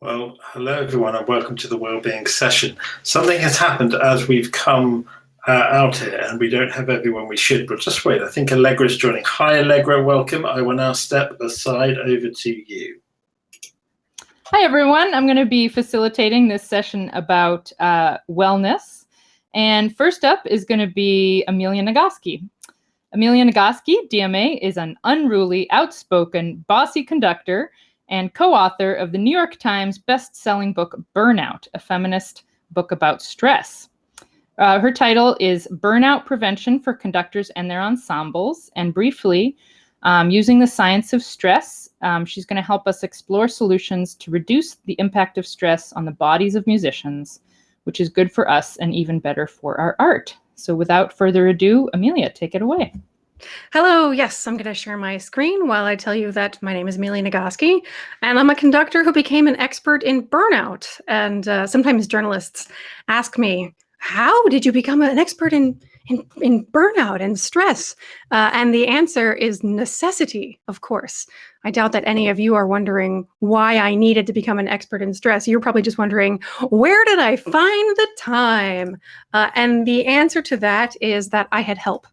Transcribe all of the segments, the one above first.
Well, hello everyone, and welcome to the Wellbeing Session. Something has happened as we've come out here, and we don't have everyone we should, but just wait. I think Allegra's joining. Hi, Allegra, welcome. I will now step aside over to you. Hi, everyone. I'm going to be facilitating this session about wellness. And first up is going to be Amelia Nagoski. Amelia Nagoski, DMA, is an unruly, outspoken, bossy conductor and co-author of the New York Times best-selling book Burnout, a feminist book about stress. Her title is Burnout Prevention for Conductors and Their Ensembles. And briefly, using the science of stress, she's going to help us explore solutions to reduce the impact of stress on the bodies of musicians, which is good for us and even better for our art. So without further ado, Amelia, take it away. Hello, yes, I'm going to share my screen while I tell you that my name is Amelia Nagoski, and I'm a conductor who became an expert in burnout. And sometimes journalists ask me, how did you become an expert in burnout and stress? And the answer is necessity, of course. I doubt that any of you are wondering why I needed to become an expert in stress. You're probably just wondering, where did I find the time? And the answer to that is that I had help.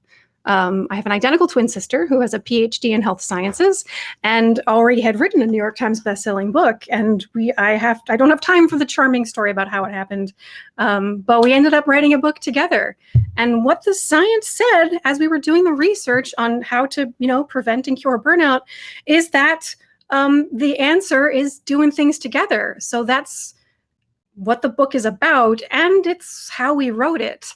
I have an identical twin sister who has a PhD in health sciences and already had written a New York Times bestselling book. And I don't have time for the charming story about how it happened, but we ended up writing a book together. And what the science said as we were doing the research on how to, prevent and cure burnout is that the answer is doing things together. So that's what the book is about, and it's how we wrote it.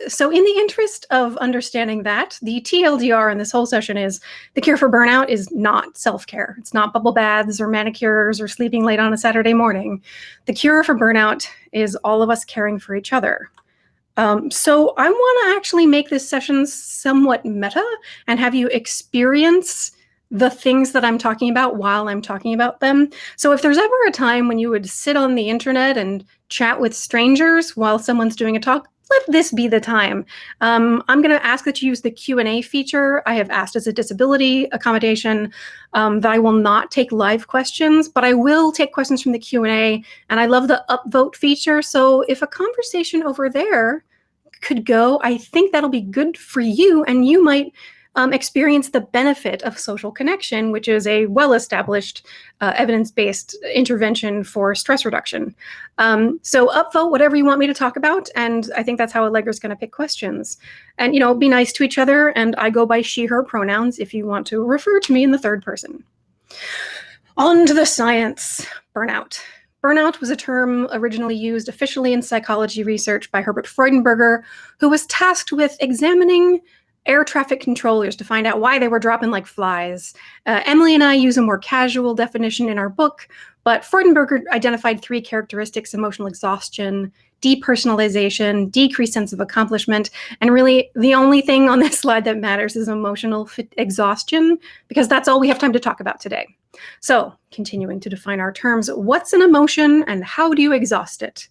So in the interest of understanding that, the TLDR in this whole session is the cure for burnout is not self-care. It's not bubble baths or manicures or sleeping late on a Saturday morning. The cure for burnout is all of us caring for each other. So I want to actually make this session somewhat meta and have you experience the things that I'm talking about while I'm talking about them. So if there's ever a time when you would sit on the internet and chat with strangers while someone's doing a talk, let this be the time. I'm going to ask that you use the Q&A feature. I have asked as a disability accommodation that I will not take live questions, but I will take questions from the Q&A. And I love the upvote feature. So if a conversation over there could go, I think that'll be good for you, and you might experience the benefit of social connection, which is a well-established evidence-based intervention for stress reduction. So upvote whatever you want me to talk about, and I think that's how Allegra's going to pick questions. And, be nice to each other, and I go by she, her pronouns if you want to refer to me in the third person. On to the science. Burnout. Burnout was a term originally used officially in psychology research by Herbert Freudenberger, who was tasked with examining air traffic controllers to find out why they were dropping like flies. Emily and I use a more casual definition in our book, but Freudenberger identified 3 characteristics: emotional exhaustion, depersonalization, decreased sense of accomplishment, and really the only thing on this slide that matters is emotional exhaustion, because that's all we have time to talk about today. So, continuing to define our terms, what's an emotion and how do you exhaust it?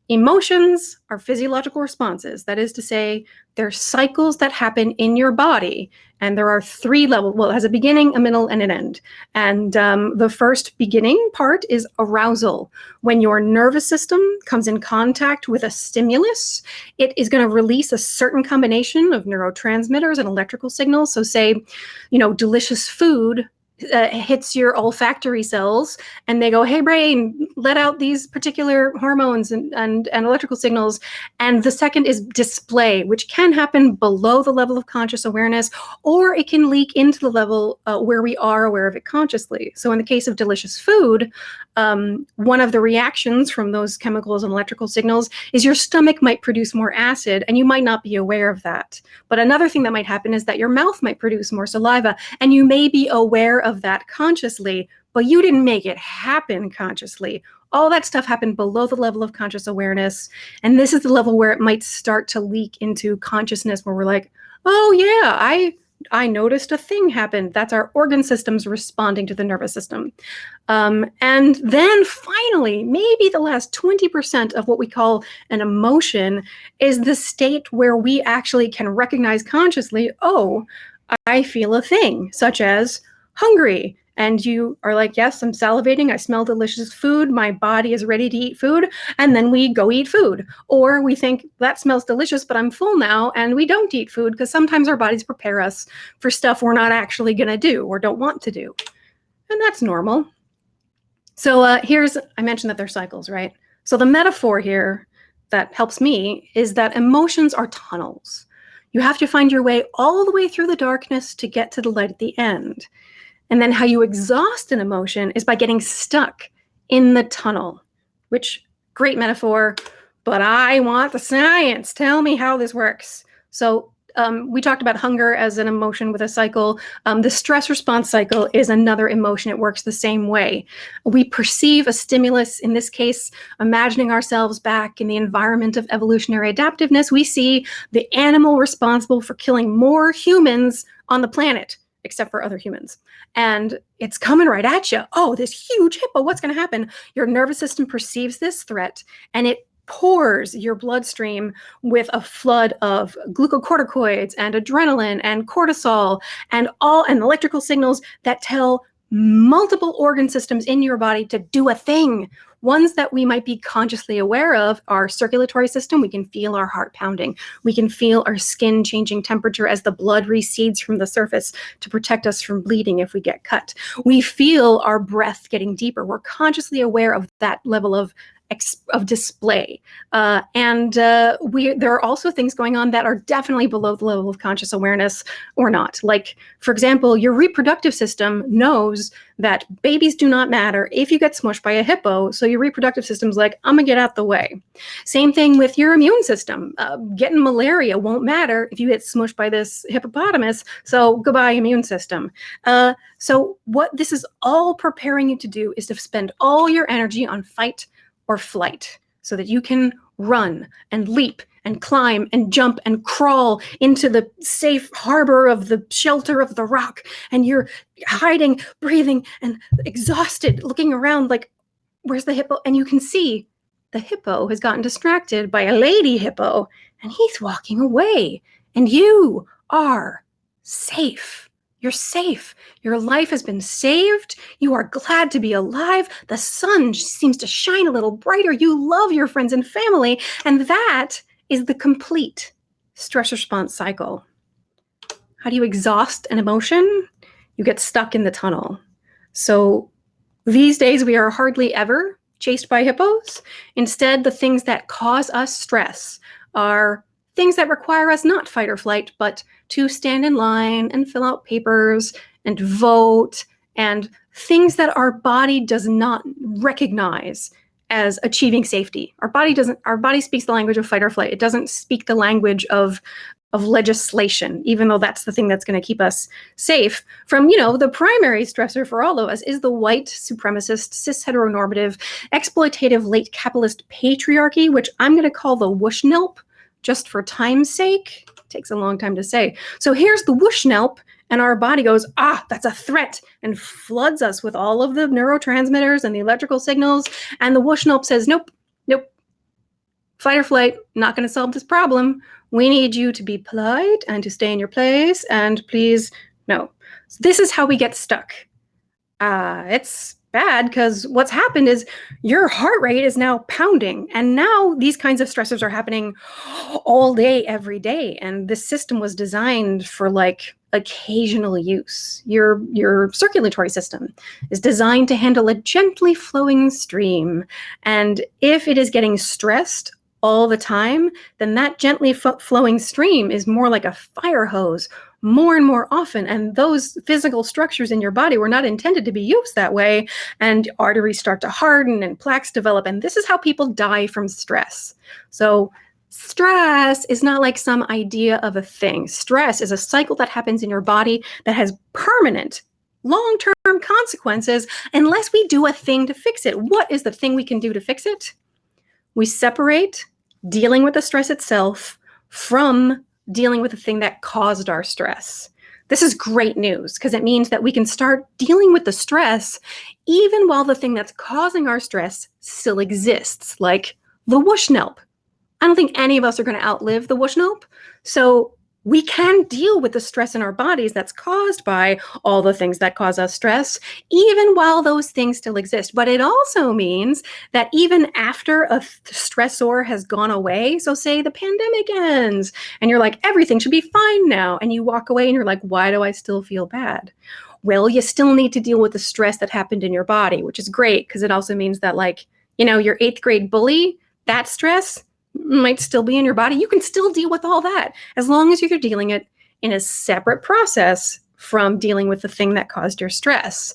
Emotions are physiological responses. That is to say, they're cycles that happen in your body. And there are 3 levels. Well, it has a beginning, a middle, and an end. And the first beginning part is arousal. When your nervous system comes in contact with a stimulus, it is going to release a certain combination of neurotransmitters and electrical signals. So say, delicious food hits your olfactory cells and they go, hey brain, let out these particular hormones and electrical signals. And the second is display, which can happen below the level of conscious awareness, or it can leak into the level where we are aware of it consciously. So in the case of delicious food, one of the reactions from those chemicals and electrical signals is your stomach might produce more acid, and you might not be aware of that. But another thing that might happen is that your mouth might produce more saliva, and you may be aware of that consciously, but you didn't make it happen consciously. All that stuff happened below the level of conscious awareness, and this is the level where it might start to leak into consciousness, where we're like, oh yeah, I noticed a thing happened. That's our organ systems responding to the nervous system. And then finally, maybe the last 20% of what we call an emotion is the state where we actually can recognize consciously, oh, I feel a thing, such as hungry, And you are like, yes, I'm salivating. I smell delicious food. My body is ready to eat food. And then we go eat food. Or we think that smells delicious, but I'm full now. And we don't eat food because sometimes our bodies prepare us for stuff we're not actually going to do or don't want to do. And that's normal. So I mentioned that they're cycles, right? So the metaphor here that helps me is that emotions are tunnels. You have to find your way all the way through the darkness to get to the light at the end. And then how you exhaust an emotion is by getting stuck in the tunnel, which, great metaphor, but I want the science. Tell me how this works. So we talked about hunger as an emotion with a cycle. The stress response cycle is another emotion. It works the same way. We perceive a stimulus, in this case, imagining ourselves back in the environment of evolutionary adaptiveness. We see the animal responsible for killing more humans on the planet, except for other humans. And it's coming right at you. Oh, this huge hippo, what's going to happen? Your nervous system perceives this threat, and it pours your bloodstream with a flood of glucocorticoids and adrenaline and cortisol and electrical signals that tell multiple organ systems in your body to do a thing. Ones that we might be consciously aware of are circulatory system. We can feel our heart pounding. We can feel our skin changing temperature as the blood recedes from the surface to protect us from bleeding if we get cut. We feel our breath getting deeper. We're consciously aware of that level of display. There are also things going on that are definitely below the level of conscious awareness or not. Like, for example, your reproductive system knows that babies do not matter if you get smushed by a hippo. So your reproductive system's like, I'm gonna get out the way. Same thing with your immune system. Getting malaria won't matter if you get smushed by this hippopotamus. So goodbye, immune system. So what this is all preparing you to do is to spend all your energy on fight or flight, so that you can run and leap and climb and jump and crawl into the safe harbor of the shelter of the rock. And you're hiding, breathing, and exhausted, looking around like, where's the hippo? And you can see the hippo has gotten distracted by a lady hippo, and he's walking away. And you are safe. You're safe. Your life has been saved. You are glad to be alive. The sun seems to shine a little brighter. You love your friends and family. And that is the complete stress response cycle. How do you exhaust an emotion? You get stuck in the tunnel. So these days we are hardly ever chased by hippos. Instead, the things that cause us stress are things that require us not fight or flight, but to stand in line and fill out papers and vote, and things that our body does not recognize as achieving safety. Our body speaks the language of fight or flight. It doesn't speak the language of legislation, even though that's the thing that's going to keep us safe from, the primary stressor for all of us is the white supremacist, cis heteronormative, exploitative, late capitalist patriarchy, which I'm going to call the whoosh-nelp, just for time's sake. It takes a long time to say. So here's the whoosh-nelp, and our body goes, that's a threat, and floods us with all of the neurotransmitters and the electrical signals. And the whoosh-nelp says, nope, fight or flight, not going to solve this problem. We need you to be polite and to stay in your place, and please, no. So this is how we get stuck. It's bad because what's happened is your heart rate is now pounding, and now these kinds of stressors are happening all day, every day. And this system was designed for occasional use. Your circulatory system is designed to handle a gently flowing stream. And if it is getting stressed all the time, then that gently flowing stream is more like a fire hose more and more often. And those physical structures in your body were not intended to be used that way. And arteries start to harden and plaques develop. And this is how people die from stress. So stress is not like some idea of a thing. Stress is a cycle that happens in your body that has permanent, long-term consequences unless we do a thing to fix it. What is the thing we can do to fix it? We separate dealing with the stress itself from dealing with the thing that caused our stress. This is great news because it means that we can start dealing with the stress even while the thing that's causing our stress still exists, like the whoosh-nelp. I don't think any of us are going to outlive the whoosh-nelp. So we can deal with the stress in our bodies that's caused by all the things that cause us stress, even while those things still exist. But it also means that even after a stressor has gone away, so say the pandemic ends and you're like, everything should be fine now, and you walk away and you're like, why do I still feel bad? Well, you still need to deal with the stress that happened in your body, which is great because it also means that, like, your 8th grade bully, that stress might still be in your body. You can still deal with all that as long as you're dealing it in a separate process from dealing with the thing that caused your stress.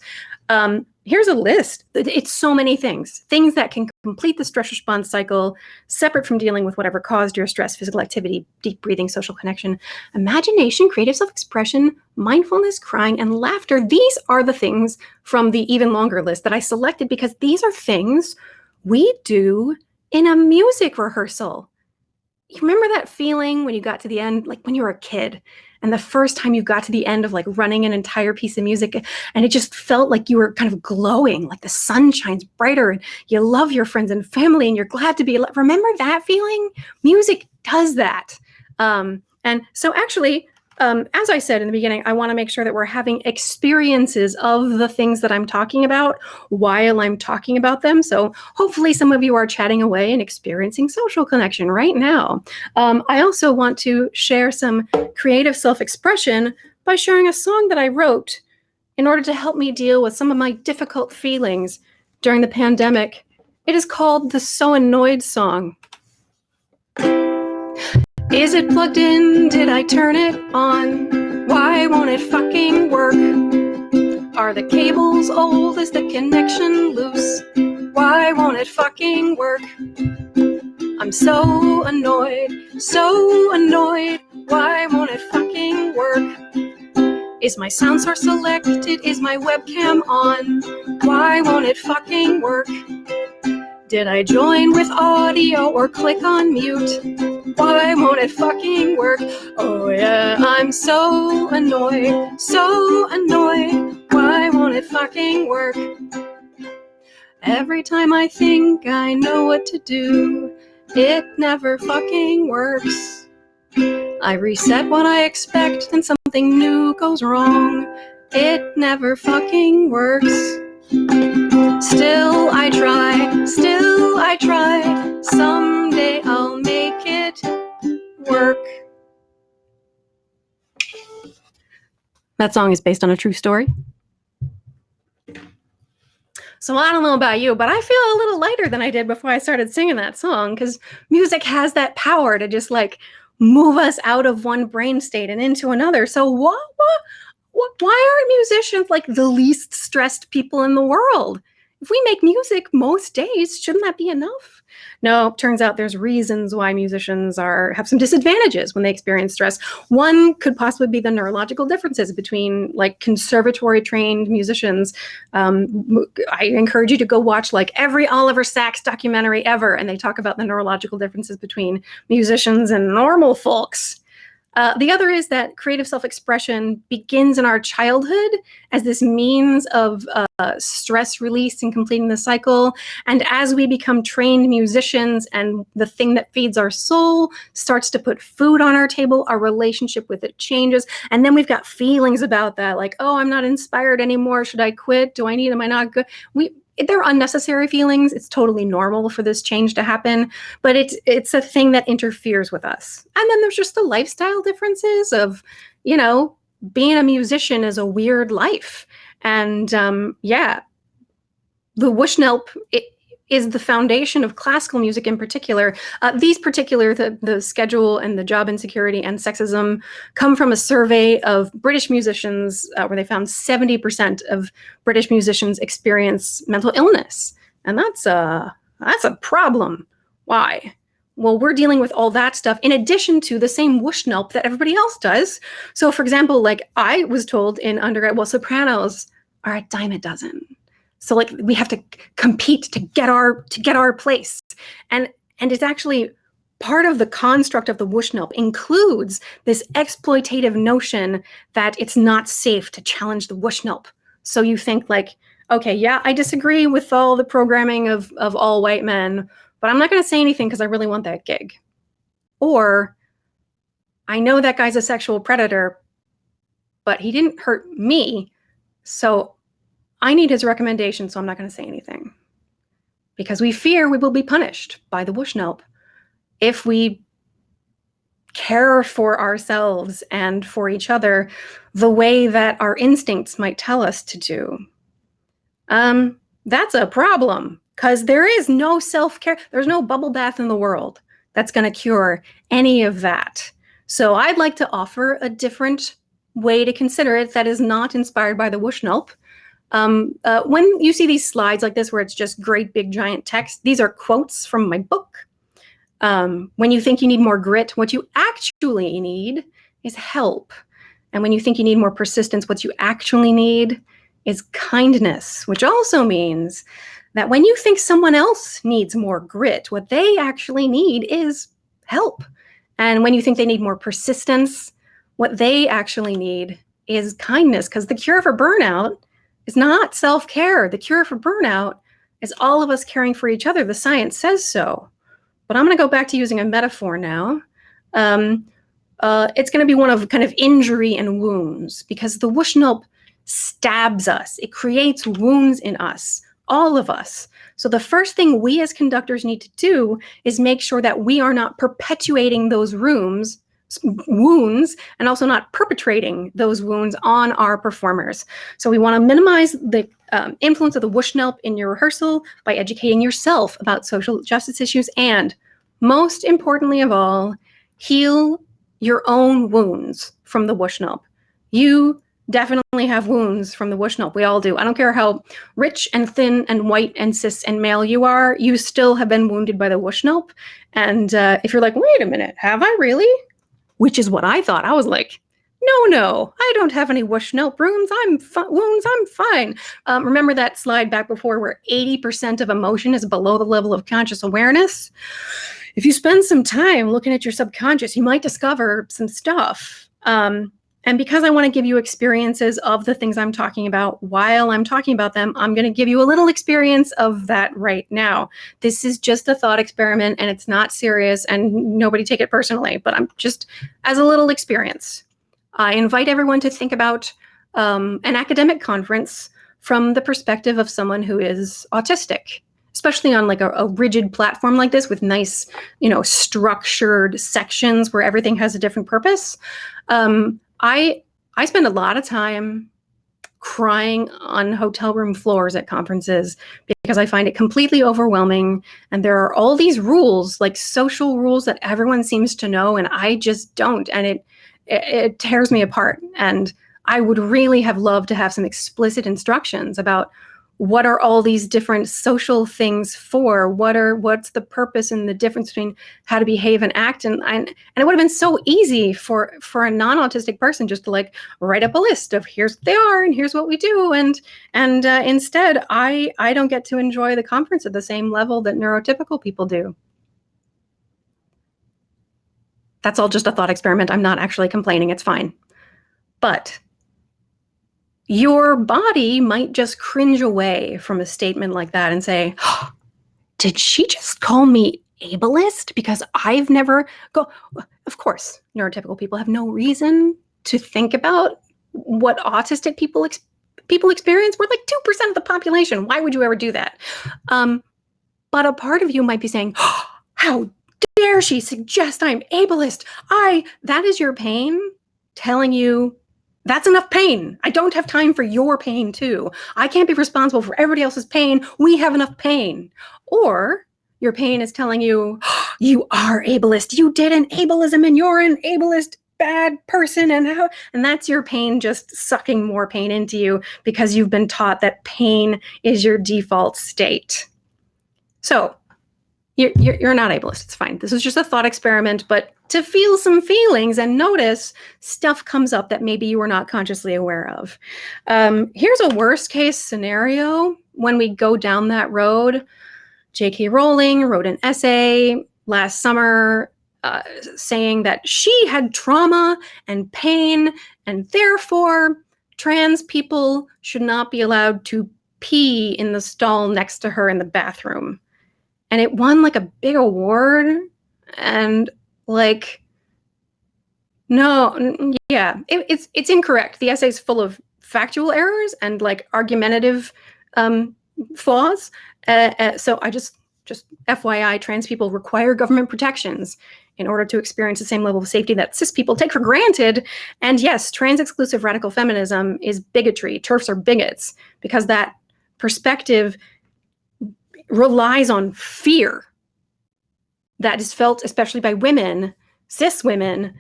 Here's a list. It's so many things that can complete the stress response cycle, separate from dealing with whatever caused your stress: physical activity, deep breathing, social connection, imagination, creative self-expression, mindfulness, crying, and laughter. These are the things from the even longer list that I selected because these are things we do in a music rehearsal. You remember that feeling when you got to the end, like when you were a kid, and the first time you got to the end of like running an entire piece of music, and it just felt like you were kind of glowing, like the sun shines brighter, and you love your friends and family, and you're glad to be alive. Remember that feeling? Music does that. And so actually, as I said in the beginning, I want to make sure that we're having experiences of the things that I'm talking about while I'm talking about them. So hopefully some of you are chatting away and experiencing social connection right now. I also want to share some creative self-expression by sharing a song that I wrote in order to help me deal with some of my difficult feelings during the pandemic. It is called the So Annoyed song. Is it plugged in? Did I turn it on? Why won't it fucking work? Are the cables old? Is the connection loose? Why won't it fucking work? I'm so annoyed, so annoyed. Why won't it fucking work? Is my sound source selected? Is my webcam on? Why won't it fucking work? Did I join with audio or click on mute? Why won't it fucking work? Oh yeah, I'm so annoyed, so annoyed. Why won't it fucking work? Every time I think I know what to do, it never fucking works. I reset what I expect, then something new goes wrong. It never fucking works. Still I try, someday I'll make it work. That song is based on a true story. So I don't know about you, but I feel a little lighter than I did before I started singing that song, because music has that power to just like move us out of one brain state and into another. So why aren't musicians like the least stressed people in the world? If we make music most days, shouldn't that be enough? No, turns out there's reasons why musicians have some disadvantages when they experience stress. One could possibly be the neurological differences between like conservatory trained musicians. I encourage you to go watch like every Oliver Sacks documentary ever, and they talk about the neurological differences between musicians and normal folks. The other is that creative self-expression begins in our childhood as this means of stress release and completing the cycle. And as we become trained musicians and the thing that feeds our soul starts to put food on our table, our relationship with it changes. And then we've got feelings about that, like, oh, I'm not inspired anymore. Should I quit? Am I not good? They're unnecessary feelings. It's totally normal for this change to happen, but it's a thing that interferes with us. And then there's just the lifestyle differences of, being a musician is a weird life. And the Wushnelp is the foundation of classical music in particular. The schedule and the job insecurity and sexism come from a survey of British musicians where they found 70% of British musicians experience mental illness. And that's a problem. Why? Well, we're dealing with all that stuff in addition to the same Wushnelp that everybody else does. So for example, like I was told in undergrad, well, sopranos are a dime a dozen. So like we have to compete to get our place. And it's actually part of the construct of the Wushnelp includes this exploitative notion that it's not safe to challenge the Wushnelp. So you think like, okay, yeah, I disagree with all the programming of all white men, but I'm not going to say anything because I really want that gig. Or I know that guy's a sexual predator, but he didn't hurt me. So I need his recommendation, so I'm not going to say anything. Because we fear we will be punished by the Bushnelp if we care for ourselves and for each other the way that our instincts might tell us to do. That's a problem, because there is no self-care. There's no bubble bath in the world that's going to cure any of that. So I'd like to offer a different way to consider it that is not inspired by the Bushnelp. When you see these slides like this where it's just great big giant text, these are quotes from my book. When you think you need more grit, what you actually need is help. And when you think you need more persistence, what you actually need is kindness, which also means that when you think someone else needs more grit, what they actually need is help. And when you think they need more persistence, what they actually need is kindness, because the cure for burnout is not self-care. The cure for burnout is all of us caring for each other. The science says so. But I'm going to go back to using a metaphor now. It's going to be one of kind of injury and wounds, because the Bushnelp stabs us. It creates wounds in us, all of us. So the first thing we as conductors need to do is make sure that we are not perpetuating those wounds and also not perpetrating those wounds on our performers. So we want to minimize the influence of the Bushnelp in your rehearsal by educating yourself about social justice issues, and most importantly of all, heal your own wounds from the Bushnelp. You definitely have wounds from the Bushnelp. We all do. I don't care how rich and thin and white and cis and male you are, you still have been wounded by the Bushnelp. And if you're like, wait a minute, have I really? Which is what I thought. I was like, no, I don't have any Bushnelp wounds. I'm fine. Remember that slide back before where 80% of emotion is below the level of conscious awareness? If you spend some time looking at your subconscious, you might discover some stuff. And because I want to give you experiences of the things I'm talking about while I'm talking about them, I'm going to give you a little experience of that right now. This is just a thought experiment, and it's not serious, and nobody take it personally, but I'm just as a little experience. I invite everyone to think about an academic conference from the perspective of someone who is autistic, especially on like a rigid platform like this with nice, structured sections where everything has a different purpose. I spend a lot of time crying on hotel room floors at conferences because I find it completely overwhelming. And there are all these rules, like social rules that everyone seems to know, and I just don't. And it tears me apart. And I would really have loved to have some explicit instructions about what are all these different social things for? What's the purpose and the difference between how to behave and act? And it would have been so easy for a non-autistic person just to like write up a list of here's what they are and here's what we do. And instead, I don't get to enjoy the conference at the same level that neurotypical people do. That's all just a thought experiment. I'm not actually complaining. It's fine. But your body might just cringe away from a statement like that and say, oh, did she just call me ableist? Because I've never Of course, neurotypical people have no reason to think about what autistic people experience. We're like 2% of the population. Why would you ever do that? But a part of you might be saying, oh, how dare she suggest I'm ableist? That is your pain telling you, that's enough pain. I don't have time for your pain too. I can't be responsible for everybody else's pain. We have enough pain. Or your pain is telling you, oh, you are ableist. You did an ableism and you're an ableist bad person. And that's your pain just sucking more pain into you because you've been taught that pain is your default state. So you're not ableist. It's fine. This is just a thought experiment, but to feel some feelings and notice stuff comes up that maybe you were not consciously aware of. Here's a worst case scenario when we go down that road. J.K. Rowling wrote an essay last summer saying that she had trauma and pain, and therefore trans people should not be allowed to pee in the stall next to her in the bathroom. And it won like a big award, and like No, yeah, it's incorrect. The essay is full of factual errors and like argumentative flaws. So I just FYI, trans people require government protections in order to experience the same level of safety that cis people take for granted. And yes, trans-exclusive radical feminism is bigotry. TERFs are bigots because that perspective relies on fear that is felt especially by women, cis women,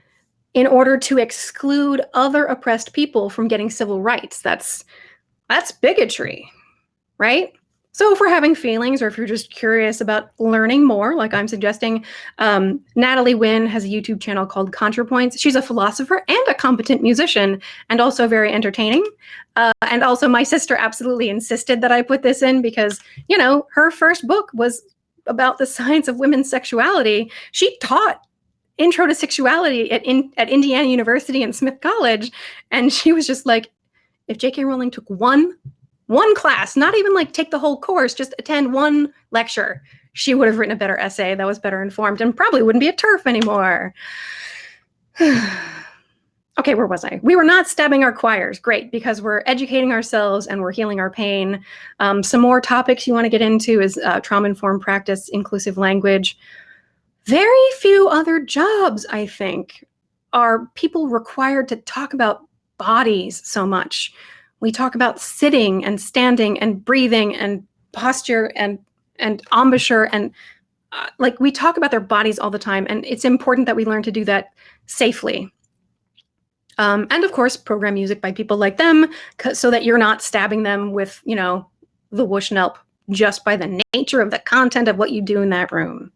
in order to exclude other oppressed people from getting civil rights. That's bigotry, right? So if we're having feelings, or if you're just curious about learning more, like I'm suggesting, Natalie Wynn has a YouTube channel called ContraPoints. She's a philosopher and a competent musician, and also very entertaining. And also my sister absolutely insisted that I put this in because, you know, her first book was about the science of women's sexuality. She taught Intro to Sexuality at Indiana University and Smith College. And she was just like, if J.K. Rowling took one class, not even like take the whole course, just attend one lecture, she would have written a better essay that was better informed and probably wouldn't be a TERF anymore. Okay, where was I? We were not stabbing our choirs. Great, because we're educating ourselves and we're healing our pain. Some more topics you want to get into is trauma-informed practice, inclusive language. Very few other jobs, I think, are people required to talk about bodies so much. We talk about sitting and standing and breathing and posture and embouchure and like we talk about their bodies all the time, and it's important that we learn to do that safely. And of course, program music by people like them, so that you're not stabbing them with, you know, the whoosh nelp just by the nature of the content of what you do in that room.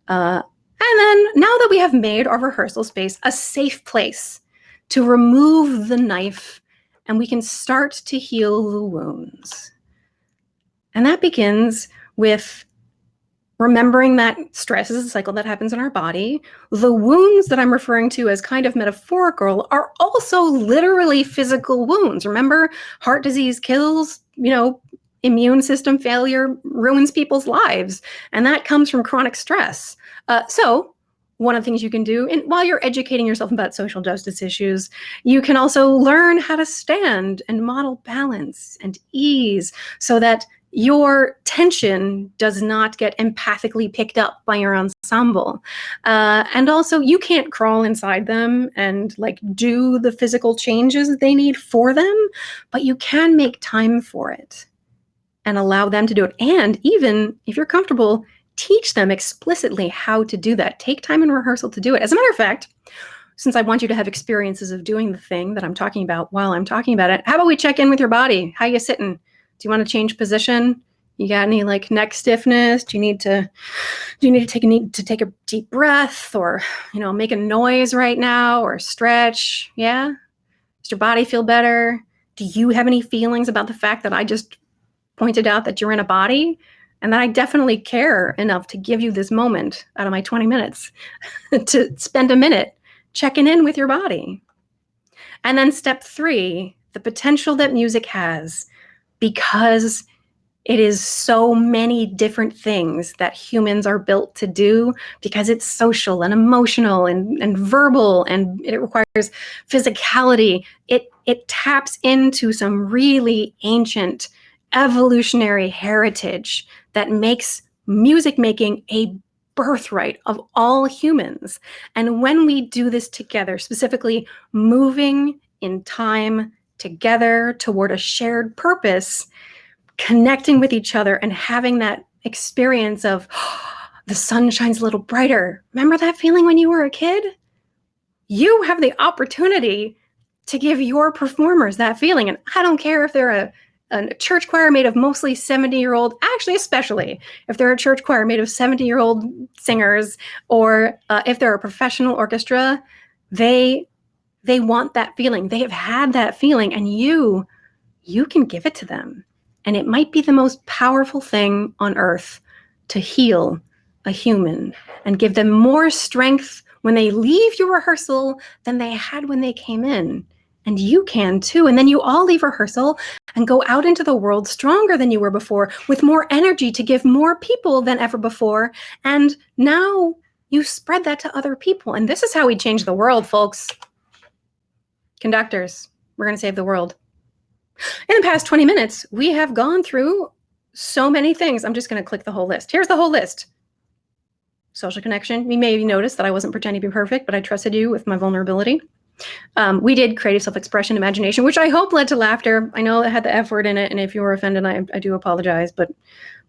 And then now that we have made our rehearsal space a safe place to remove the knife, and we can start to heal the wounds. And that begins with remembering that stress is a cycle that happens in our body. The wounds that I'm referring to as kind of metaphorical are also literally physical wounds. Remember, heart disease kills, you know, immune system failure ruins people's lives. And that comes from chronic stress. So one of the things you can do, and while you're educating yourself about social justice issues, you can also learn how to stand and model balance and ease so that your tension does not get empathically picked up by your ensemble. And also you can't crawl inside them and like do the physical changes they need for them, but you can make time for it and allow them to do it. And even if you're comfortable, teach them explicitly how to do that. Take time in rehearsal to do it. As a matter of fact, since I want you to have experiences of doing the thing that I'm talking about while I'm talking about it, how about we check in with your body? How you sitting? Do you want to change position? You got any like neck stiffness? Do you need to take a deep breath, or, you know, make a noise right now, or stretch? Yeah? Does your body feel better? Do you have any feelings about the fact that I just pointed out that you're in a body and that I definitely care enough to give you this moment out of my 20 minutes to spend a minute checking in with your body? And then step 3, the potential that music has, because it is so many different things that humans are built to do, because it's social and emotional and verbal, and it requires physicality. It taps into some really ancient evolutionary heritage that makes music making a birthright of all humans. And when we do this together, specifically moving in time together toward a shared purpose, connecting with each other and having that experience of the sun shines a little brighter. Remember that feeling when you were a kid? You have the opportunity to give your performers that feeling. And I don't care if they're a church choir made of mostly 70-year-old, actually especially if they're a church choir made of 70-year-old singers, or if they're a professional orchestra, they want that feeling. They have had that feeling, and you can give it to them. And it might be the most powerful thing on earth to heal a human and give them more strength when they leave your rehearsal than they had when they came in. And you can too. And then you all leave rehearsal and go out into the world stronger than you were before, with more energy to give more people than ever before. And now you spread that to other people. And this is how we change the world, folks. Conductors, we're going to save the world. In the past 20 minutes, we have gone through so many things. I'm just going to click the whole list. Here's the whole list. Social connection. You may notice that I wasn't pretending to be perfect, but I trusted you with my vulnerability. We did creative self-expression, imagination, which I hope led to laughter. I know it had the F word in it, and if you were offended, I do apologize, but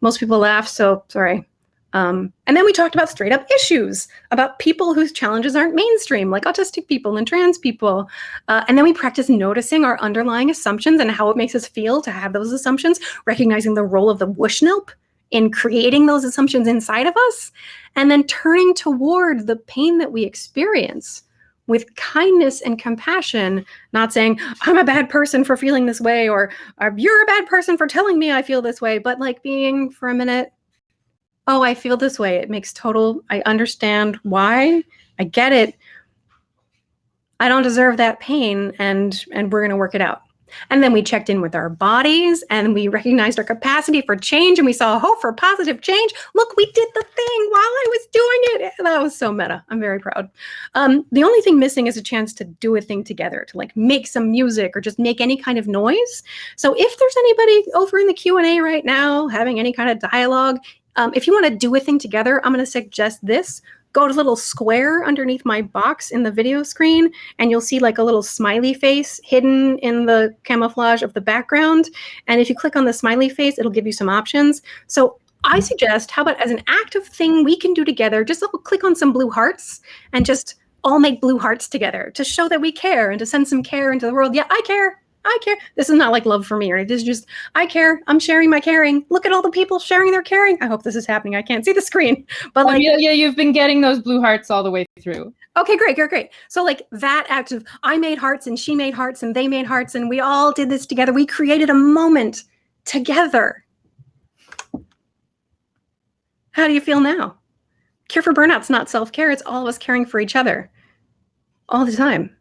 most people laugh, so sorry. And then we talked about straight up issues, about people whose challenges aren't mainstream, like autistic people and trans people. And then we practiced noticing our underlying assumptions and how it makes us feel to have those assumptions, recognizing the role of the Wushnelp in creating those assumptions inside of us, and then turning toward the pain that we experience with kindness and compassion, not saying, I'm a bad person for feeling this way, or you're a bad person for telling me I feel this way, but like being for a minute, oh, I feel this way. It makes total, I understand why, I get it. I don't deserve that pain, and we're gonna work it out. And then we checked in with our bodies, and we recognized our capacity for change, and we saw hope for positive change. Look, we did the thing while I was doing it. That was so meta. I'm very proud. The only thing missing is a chance to do a thing together, to like make some music or just make any kind of noise. So if there's anybody over in the Q&A right now having any kind of dialogue, if you want to do a thing together, I'm going to suggest this. Go to the little square underneath my box in the video screen, and you'll see like a little smiley face hidden in the camouflage of the background. And if you click on the smiley face, it'll give you some options. So I suggest, how about as an active thing we can do together, just click on some blue hearts and just all make blue hearts together to show that we care and to send some care into the world. Yeah, I care. I care. This is not like love for me, right? This is just, I care. I'm sharing my caring. Look at all the people sharing their caring. I hope this is happening. I can't see the screen, but like, yeah, you've been getting those blue hearts all the way through. Okay, great. So like that act of I made hearts and she made hearts and they made hearts and we all did this together. We created a moment together. How do you feel now? Cure for burnout's not self-care. It's all of us caring for each other all the time.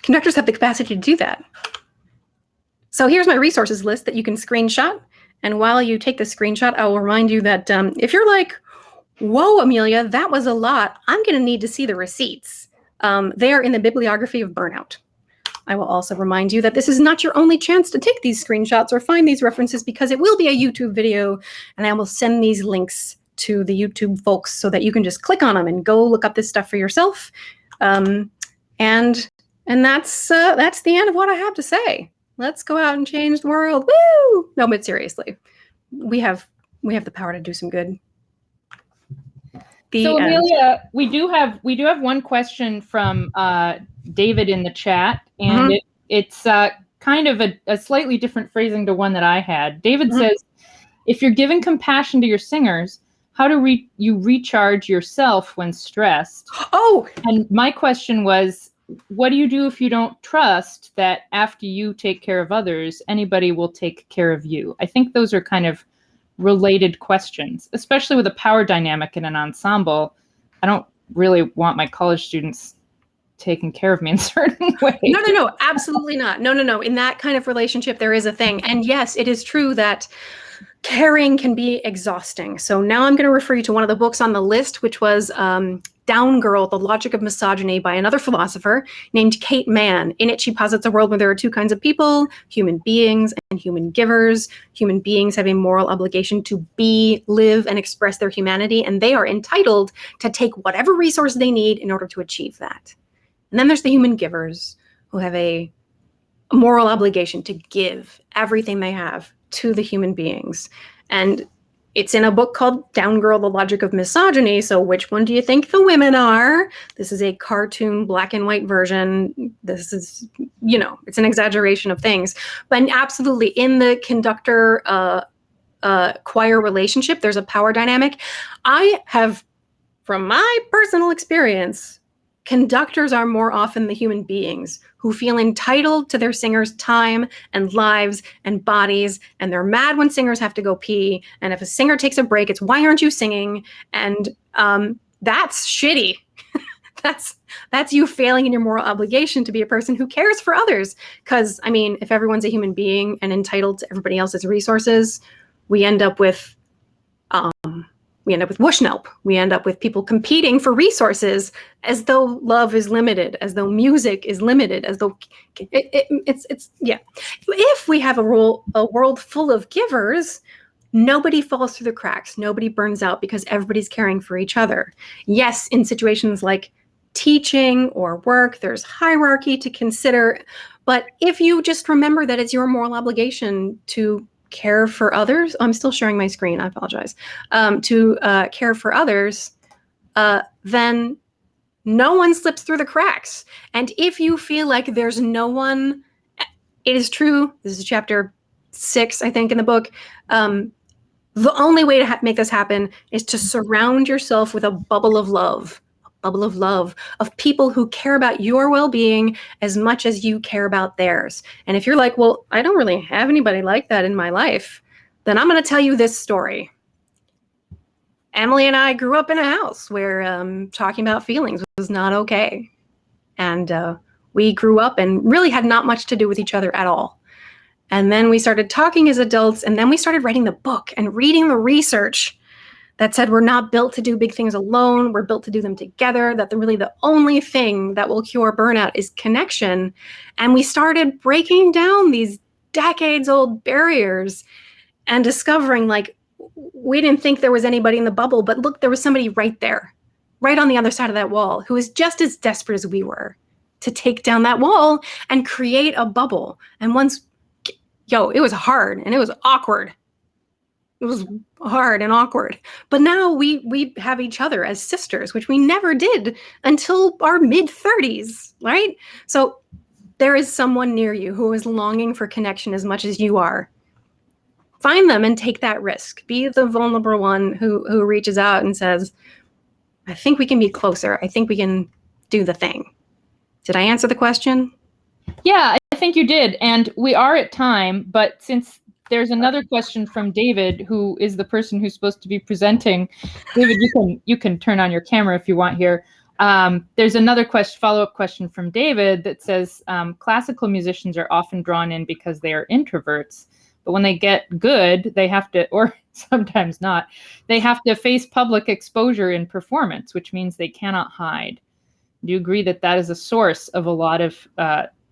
Conductors have the capacity to do that. So here's my resources list that you can screenshot. And while you take the screenshot, I will remind you that if you're like, whoa, Amelia, that was a lot, I'm going to need to see the receipts. They are in the bibliography of Burnout. I will also remind you that this is not your only chance to take these screenshots or find these references, because it will be a YouTube video, and I will send these links to the YouTube folks so that you can just click on them and go look up this stuff for yourself. And that's the end of what I have to say. Let's go out and change the world. Woo! No, but seriously, we have the power to do some good. So Amelia, we do have one question from David in the chat, and it's kind of a slightly different phrasing to one that I had. David says, if you're giving compassion to your singers, how do you recharge yourself when stressed? Oh! And my question was, what do you do if you don't trust that after you take care of others, anybody will take care of you? I think those are kind of related questions, especially with a power dynamic in an ensemble. I don't really want my college students taking care of me in certain ways. No, absolutely not. No. In that kind of relationship, there is a thing. And yes, it is true that caring can be exhausting. So now I'm going to refer you to one of the books on the list, which was Down Girl, The Logic of Misogyny by another philosopher named Kate Mann. In it, she posits a world where there are two kinds of people, human beings and human givers. Human beings have a moral obligation to be, live, and express their humanity, and they are entitled to take whatever resource they need in order to achieve that. And then there's the human givers, who have a moral obligation to give everything they have to the human beings. And it's in a book called Down Girl, The Logic of Misogyny. So which one do you think the women are? This is a cartoon black and white version. This is, it's an exaggeration of things. But absolutely, in the conductor choir relationship, there's a power dynamic. I have, from my personal experience, conductors are more often the human beings who feel entitled to their singers' time and lives and bodies, and they're mad when singers have to go pee. And if a singer takes a break, it's, why aren't you singing? And that's shitty. That's you failing in your moral obligation to be a person who cares for others. Because, I mean, if everyone's a human being and entitled to everybody else's resources, we end up with We end up with Wushnelp. We end up with people competing for resources as though love is limited, as though music is limited, as though it's yeah. If we have a world full of givers, nobody falls through the cracks. Nobody burns out because everybody's caring for each other. Yes, in situations like teaching or work, there's hierarchy to consider. But if you just remember that it's your moral obligation to care for others, I'm still sharing my screen, I apologize, to care for others, then no one slips through the cracks. And if you feel like there's no one, it is true, this is chapter 6, I think, in the book, the only way to make this happen is to surround yourself with a bubble of love, of people who care about your well-being as much as you care about theirs. And if you're like, well, I don't really have anybody like that in my life, then I'm going to tell you this story. Emily and I grew up in a house where talking about feelings was not okay. And we grew up and really had not much to do with each other at all. And then we started talking as adults, and then we started writing the book and reading the research that said we're not built to do big things alone, we're built to do them together, that really the only thing that will cure burnout is connection. And we started breaking down these decades-old barriers and discovering, like, we didn't think there was anybody in the bubble, but look, there was somebody right there, right on the other side of that wall, who was just as desperate as we were to take down that wall and create a bubble. And once, it was hard and it was awkward. It was hard and awkward. But now we have each other as sisters, which we never did until our mid-30s, right? So there is someone near you who is longing for connection as much as you are. Find them and take that risk. Be the vulnerable one who reaches out and says, I think we can be closer. I think we can do the thing. Did I answer the question? Yeah, I think you did. And we are at time, but since there's another question from David, who is the person who's supposed to be presenting. David, you can turn on your camera if you want here. There's another follow-up question from David that says, classical musicians are often drawn in because they are introverts, but when they get good, they have to, or sometimes not, they have to face public exposure in performance, which means they cannot hide. Do you agree that that is a source of a lot of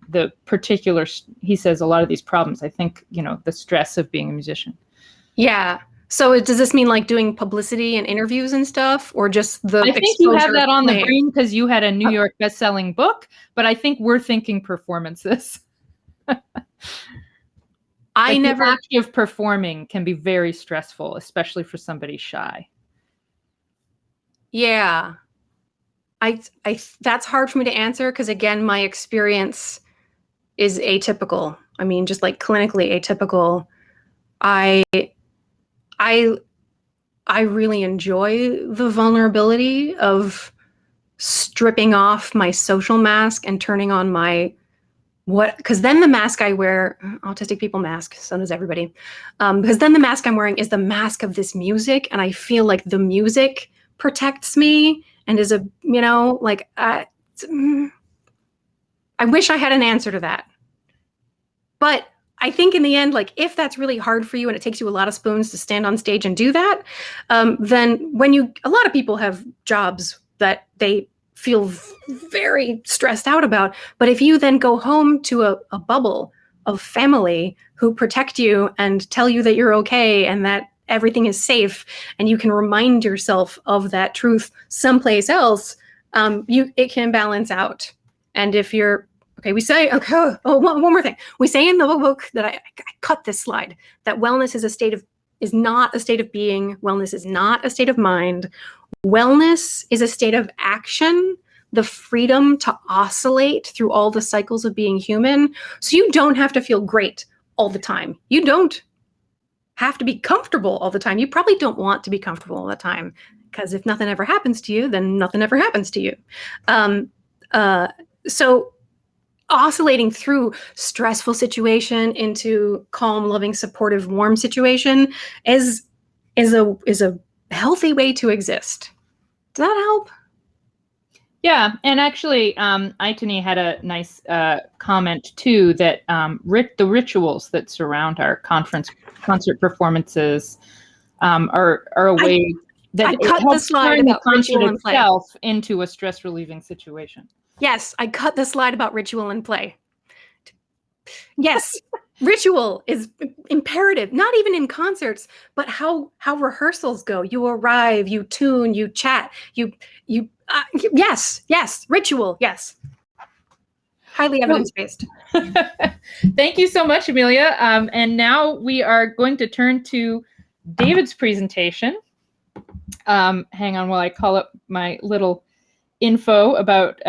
the particular, he says, a lot of these problems? I think, the stress of being a musician. Yeah. So does this mean like doing publicity and interviews and stuff, or just the I think you have that on the brain because you had a New York best-selling book, but I think we're thinking performances. The act of performing can be very stressful, especially for somebody shy. Yeah. I that's hard for me to answer because, again, my experience is atypical. I mean, just like clinically atypical. I really enjoy the vulnerability of stripping off my social mask and turning on my because then the mask I wear, autistic people mask, so does everybody. Because then the mask I'm wearing is the mask of this music, and I feel like the music protects me and is a, I wish I had an answer to that. But I think in the end, like, if that's really hard for you and it takes you a lot of spoons to stand on stage and do that, then a lot of people have jobs that they feel very stressed out about. But if you then go home to a bubble of family who protect you and tell you that you're okay and that everything is safe, and you can remind yourself of that truth someplace else, it can balance out. And if you're okay, we say, one more thing. We say in the book that I cut this slide, that wellness is not a state of being. Wellness is not a state of mind. Wellness is a state of action, the freedom to oscillate through all the cycles of being human. So you don't have to feel great all the time. You don't have to be comfortable all the time. You probably don't want to be comfortable all the time, because if nothing ever happens to you, then nothing ever happens to you. So oscillating through stressful situation into calm, loving, supportive, warm situation is a healthy way to exist. Does that help? Yeah, and actually, Itani had a nice comment too, that the rituals that surround our concert performances are a way that I it cut the helps slide turn the about concert ritual and play. itself into a stress relieving situation. Yes, I cut the slide about ritual and play. Yes, ritual is imperative, not even in concerts, but how rehearsals go. You arrive, you tune, you chat, yes, ritual, yes. Highly evidence-based. Thank you so much, Amelia. And now we are going to turn to David's presentation. Hang on while I call up my little info about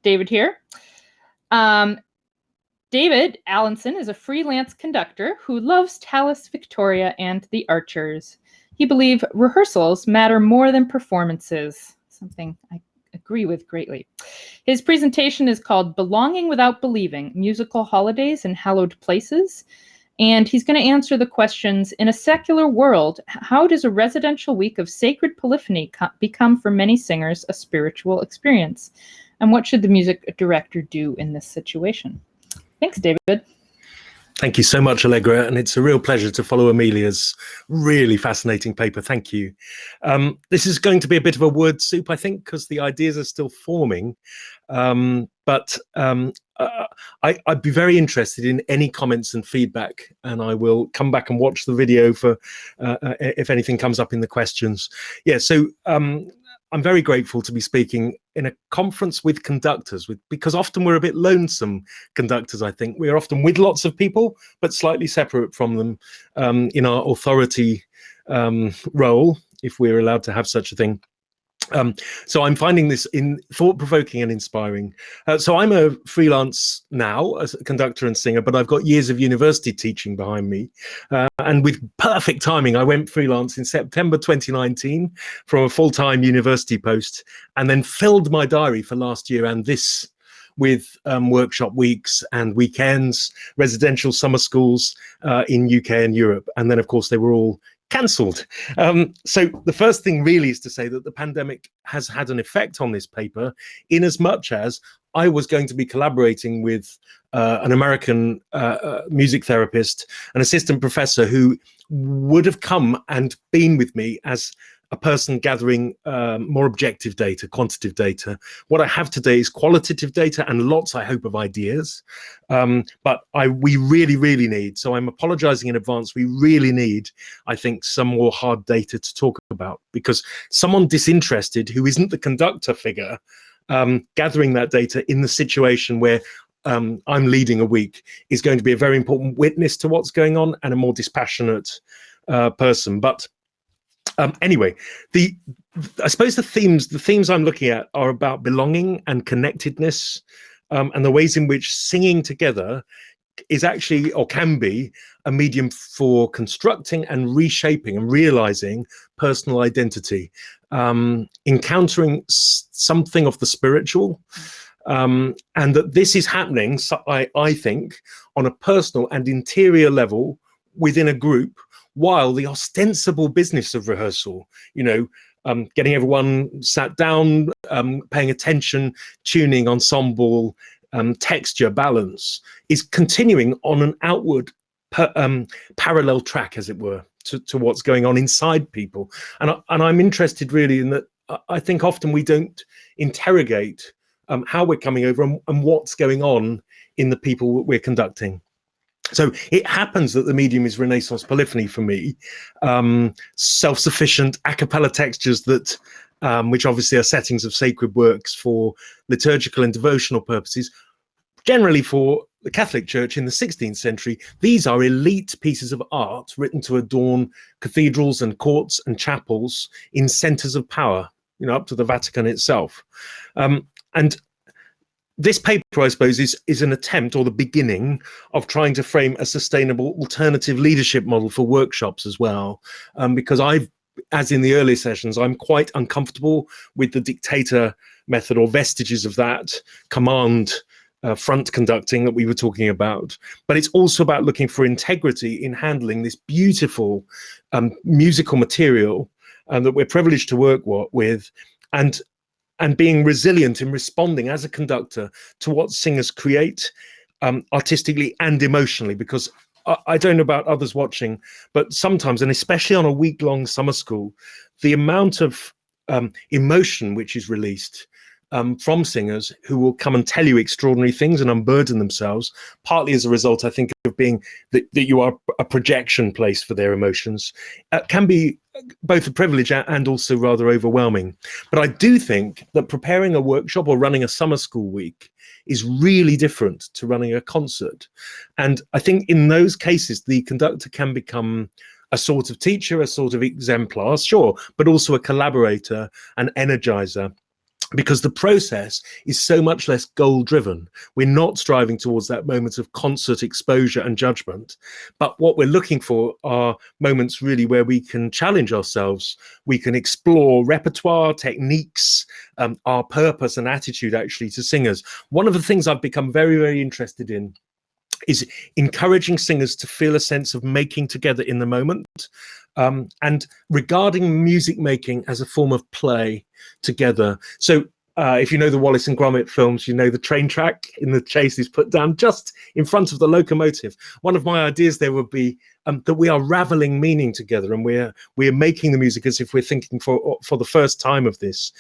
David here. David Allenson is a freelance conductor who loves Tallis Victoria and the Archers. He believes rehearsals matter more than performances, something I agree with greatly. His presentation is called Belonging Without Believing, Musical Holidays in Hallowed Places. And he's going to answer the questions, in a secular world, how does a residential week of sacred polyphony become for many singers a spiritual experience? And what should the music director do in this situation? Thanks, David. Thank you so much, Allegra, and it's a real pleasure to follow Amelia's really fascinating paper. Thank you. This is going to be a bit of a word soup, I think, because the ideas are still forming. But I'd be very interested in any comments and feedback, and I will come back and watch the video for if anything comes up in the questions. Yeah, so I'm very grateful to be speaking in a conference with conductors, because often we're a bit lonesome conductors, I think. We're often with lots of people, but slightly separate from them in our authority role, if we're allowed to have such a thing. So I'm finding this thought-provoking and inspiring. So I'm a freelance now as a conductor and singer, but I've got years of university teaching behind me. And with perfect timing, I went freelance in September 2019 from a full-time university post, and then filled my diary for last year and this with workshop weeks and weekends, residential summer schools in UK and Europe. And then, of course, they were all cancelled. So the first thing really is to say that the pandemic has had an effect on this paper, in as much as I was going to be collaborating with an American music therapist, an assistant professor who would have come and been with me as a person gathering more objective data, quantitative data. What I have today is qualitative data and lots, I hope, of ideas. But we really need, so I'm apologizing in advance, we really need, I think, some more hard data to talk about, because someone disinterested who isn't the conductor figure gathering that data in the situation where I'm leading a week is going to be a very important witness to what's going on, and a more dispassionate person. But anyway, I suppose the themes I'm looking at are about belonging and connectedness, and the ways in which singing together is actually, or can be, a medium for constructing and reshaping and realizing personal identity, encountering something of the spiritual, and that this is happening, I think, on a personal and interior level within a group, while the ostensible business of rehearsal, getting everyone sat down, paying attention, tuning, ensemble, texture, balance, is continuing on an outward parallel track, as it were, to what's going on inside people. And I'm interested really in that. I think often we don't interrogate how we're coming over and what's going on in the people we're conducting. So it happens that the medium is Renaissance polyphony for me, self-sufficient a cappella textures that, which obviously are settings of sacred works for liturgical and devotional purposes, generally for the Catholic Church in the 16th century. These are elite pieces of art written to adorn cathedrals and courts and chapels in centers of power, up to the Vatican itself. And this paper, I suppose, is an attempt, or the beginning, of trying to frame a sustainable alternative leadership model for workshops as well. Because as in the earlier sessions, I'm quite uncomfortable with the dictator method, or vestiges of that, command front conducting that we were talking about. But it's also about looking for integrity in handling this beautiful musical material that we're privileged to work with, and being resilient in responding as a conductor to what singers create artistically and emotionally, because I don't know about others watching, but sometimes, and especially on a week-long summer school, the amount of emotion which is released from singers who will come and tell you extraordinary things and unburden themselves, partly as a result, I think, of being that you are a projection place for their emotions, can be both a privilege and also rather overwhelming. But I do think that preparing a workshop or running a summer school week is really different to running a concert. And I think in those cases, the conductor can become a sort of teacher, a sort of exemplar, sure, but also a collaborator, an energizer, because the process is so much less goal driven. We're not striving towards that moment of concert exposure and judgment, but what we're looking for are moments really where we can challenge ourselves. We can explore repertoire, techniques, our purpose and attitude actually to singers. One of the things I've become very, very interested in is encouraging singers to feel a sense of making together in the moment, and regarding music making as a form of play together. So if you know the Wallace and Gromit films, you know the train track in the chase is put down just in front of the locomotive. One of my ideas there would be that we are raveling meaning together, and we're making the music as if we're thinking for the first time of this.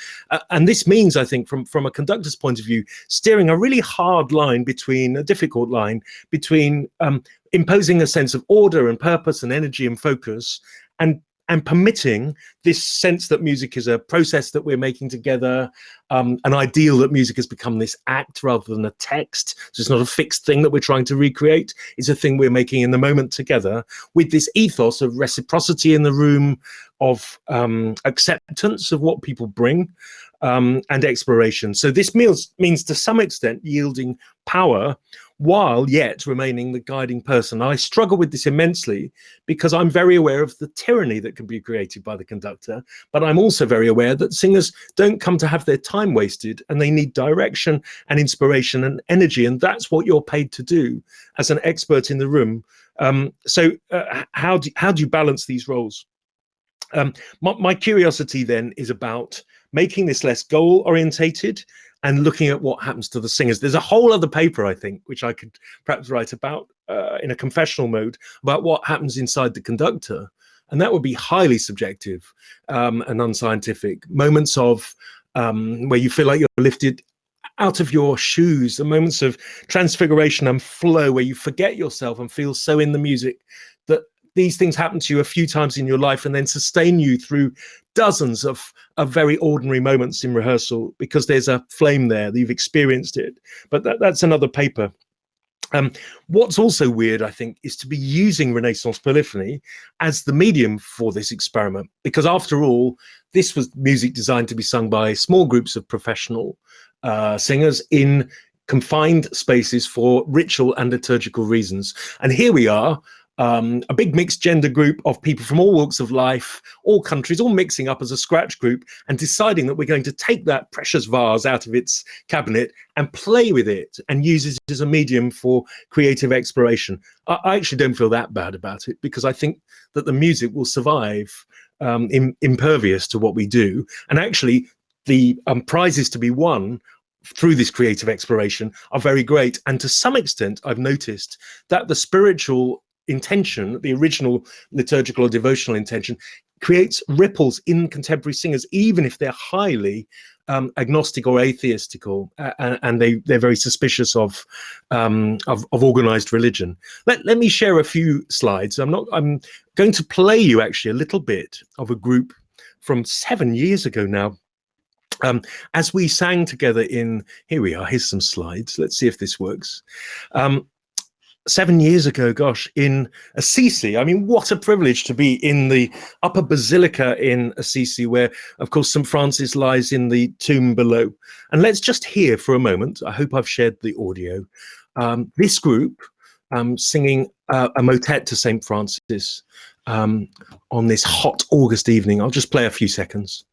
And this means, I think, from a conductor's point of view, steering a really hard line between a difficult line between imposing a sense of order and purpose and energy and focus, and permitting this sense that music is a process that we're making together, an ideal that music has become this act rather than a text. So it's not a fixed thing that we're trying to recreate. It's a thing we're making in the moment together, with this ethos of reciprocity in the room, of acceptance of what people bring, and exploration. So this means to some extent yielding power while yet remaining the guiding person. I struggle with this immensely because I'm very aware of the tyranny that can be created by the conductor, but I'm also very aware that singers don't come to have their time wasted, and they need direction and inspiration and energy, and that's what you're paid to do as an expert in the room. So how do you balance these roles? My curiosity then is about making this less goal orientated and looking at what happens to the singers. There's a whole other paper, I think, which I could perhaps write about in a confessional mode, about what happens inside the conductor. And that would be highly subjective and unscientific. Moments of where you feel like you're lifted out of your shoes, the moments of transfiguration and flow where you forget yourself and feel so in the music that these things happen to you a few times in your life and then sustain you through dozens of very ordinary moments in rehearsal, because there's a flame there, that you've experienced it. But that's another paper. What's also weird, I think, is to be using Renaissance polyphony as the medium for this experiment, because after all, this was music designed to be sung by small groups of professional singers in confined spaces for ritual and liturgical reasons. And here we are, a big mixed gender group of people from all walks of life, all countries, all mixing up as a scratch group and deciding that we're going to take that precious vase out of its cabinet and play with it and use it as a medium for creative exploration. I actually don't feel that bad about it, because I think that the music will survive impervious to what we do. And actually, the prizes to be won through this creative exploration are very great. And to some extent, I've noticed that the spiritual intention, the original liturgical or devotional intention, creates ripples in contemporary singers, even if they're highly agnostic or atheistical, and they're very suspicious of organized religion. Let me share a few slides. I'm going to play you actually a little bit of a group from 7 years ago now. As we sang together here we are, here's some slides. Let's see if this works. 7 years ago, gosh, in Assisi. I mean, what a privilege to be in the upper basilica in Assisi, where, of course, St. Francis lies in the tomb below. And let's just hear for a moment, I hope I've shared the audio, this group singing a motet to St. Francis on this hot August evening. I'll just play a few seconds.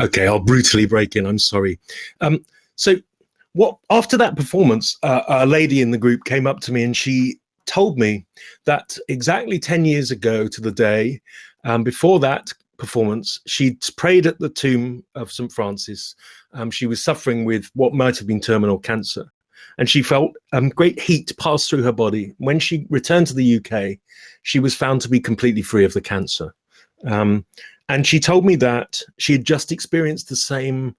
Okay, I'll brutally break in. I'm sorry. So after that performance, a lady in the group came up to me and she told me that exactly 10 years ago to the day, before that performance, she'd prayed at the tomb of St. Francis. She was suffering with what might have been terminal cancer. And she felt great heat pass through her body. When she returned to the UK, she was found to be completely free of the cancer. And she told me that she had just experienced the same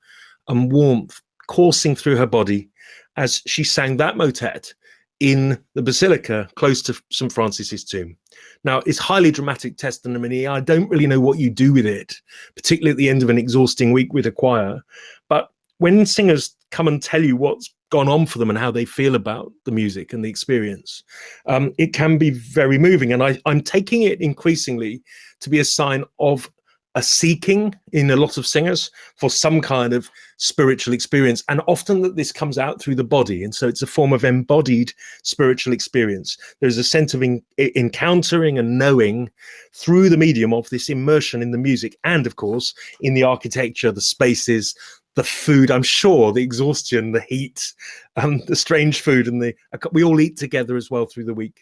warmth coursing through her body as she sang that motet in the basilica close to St. Francis's tomb. Now, it's highly dramatic testimony. I don't really know what you do with it, particularly at the end of an exhausting week with a choir. But when singers come and tell you what's gone on for them and how they feel about the music and the experience, it can be very moving. And I'm taking it increasingly to be a sign of a seeking in a lot of singers for some kind of spiritual experience, and often that this comes out through the body, and so it's a form of embodied spiritual experience. There's a sense of encountering and knowing through the medium of this immersion in the music, and of course in the architecture, the spaces, the food. I'm sure the exhaustion, the heat, the strange food, and we all eat together as well through the week.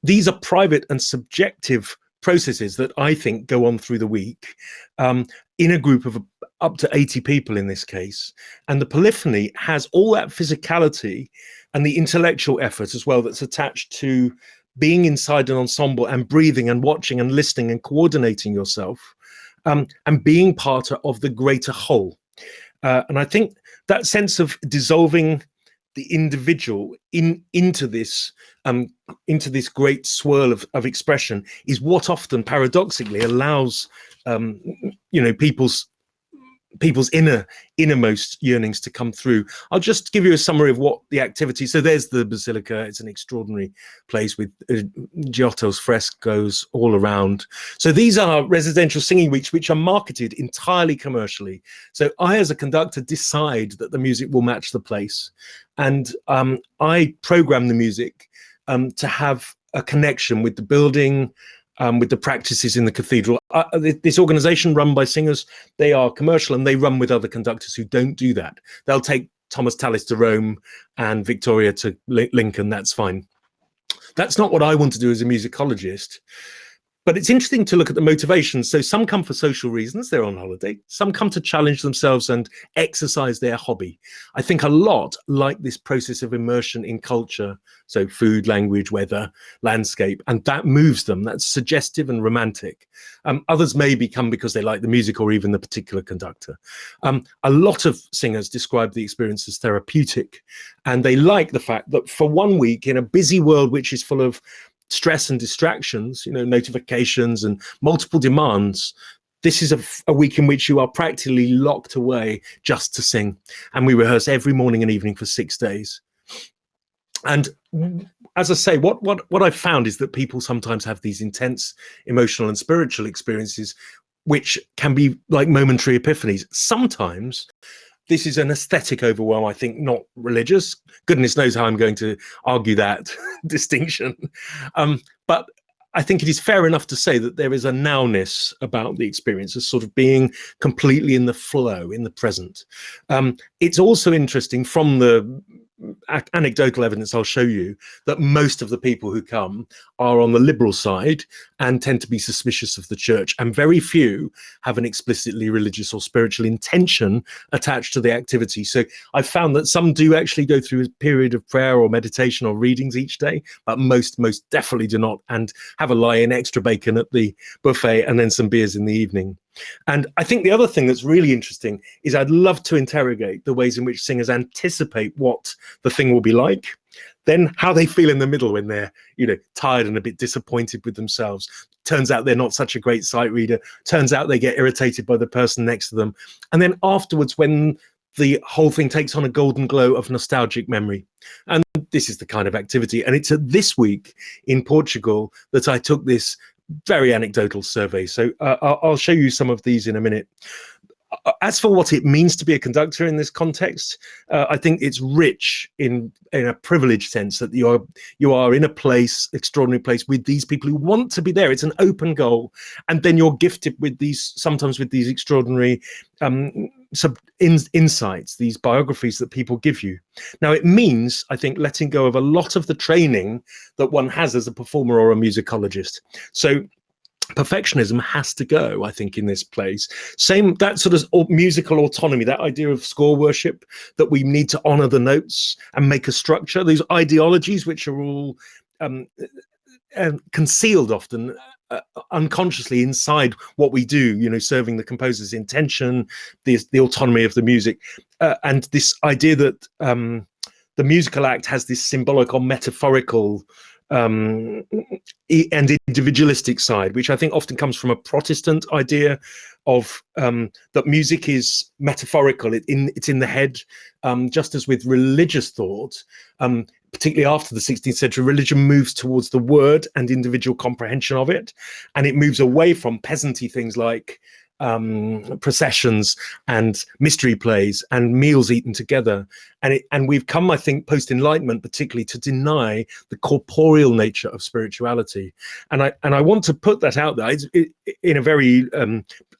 These are private and subjective processes that I think go on through the week in a group of up to 80 people in this case. And the polyphony has all that physicality and the intellectual effort as well that's attached to being inside an ensemble and breathing and watching and listening and coordinating yourself, and being part of the greater whole. And I think that sense of dissolving the individual into this great swirl of expression is what often paradoxically allows people's innermost yearnings to come through. I'll just give you a summary of what the activity. So there's the basilica. It's an extraordinary place with Giotto's frescoes all around. So these are residential singing weeks which are marketed entirely commercially. So I, as a conductor, decide that the music will match the place, and I program the music to have a connection with the building, with the practices in the cathedral. This organization run by singers, they are commercial and they run with other conductors who don't do that. They'll take Thomas Tallis to Rome and Victoria to Lincoln, that's fine. That's not what I want to do as a musicologist. But it's interesting to look at the motivations. So some come for social reasons, they're on holiday. Some come to challenge themselves and exercise their hobby. I think a lot like this process of immersion in culture, so food, language, weather, landscape, and that moves them. That's suggestive and romantic. Others may come because they like the music or even the particular conductor. A lot of singers describe the experience as therapeutic, and they like the fact that for 1 week in a busy world which is full of stress and distractions, notifications and multiple demands, this is a week in which you are practically locked away just to sing. And we rehearse every morning and evening for 6 days. And as I say, what I've found is that people sometimes have these intense emotional and spiritual experiences, which can be like momentary epiphanies. Sometimes this is an aesthetic overwhelm, I think, not religious. Goodness knows how I'm going to argue that distinction. But I think it is fair enough to say that there is a nowness about the experience, as sort of being completely in the flow, in the present. It's also interesting from the anecdotal evidence I'll show you that most of the people who come are on the liberal side and tend to be suspicious of the church, and very few have an explicitly religious or spiritual intention attached to the activity. So I've found that some do actually go through a period of prayer or meditation or readings each day, but most definitely do not, and have a lie-in extra bacon at the buffet and then some beers in the evening. And I think the other thing that's really interesting is I'd love to interrogate the ways in which singers anticipate what the thing will be like, then how they feel in the middle when they're, tired and a bit disappointed with themselves. Turns out they're not such a great sight reader. Turns out they get irritated by the person next to them. And then afterwards, when the whole thing takes on a golden glow of nostalgic memory. And this is the kind of activity. And it's at this week in Portugal that I took this very anecdotal survey. So I'll show you some of these in a minute. as for what it means to be a conductor in this context, I think it's rich in a privileged sense that you are in a place, extraordinary place, with these people who want to be there. It's an open goal, and then you're gifted with sometimes with these extraordinary insights, these biographies that people give you. Now, it means, I think, letting go of a lot of the training that one has as a performer or a musicologist. So perfectionism has to go, I think, in this place. Same, that sort of musical autonomy, that idea of score worship, that we need to honor the notes and make a structure, these ideologies which are all concealed often unconsciously inside what we do, you know, serving the composer's intention, the autonomy of the music, and this idea that the musical act has this symbolic or metaphorical and individualistic side, which I think often comes from a Protestant idea of that music is metaphorical. It's in the head, just as with religious thought, particularly after the 16th century, religion moves towards the word and individual comprehension of it, and it moves away from peasanty things like processions and mystery plays and meals eaten together, and we've come, I think, post-Enlightenment particularly, to deny the corporeal nature of spirituality, and I want to put that out there in a very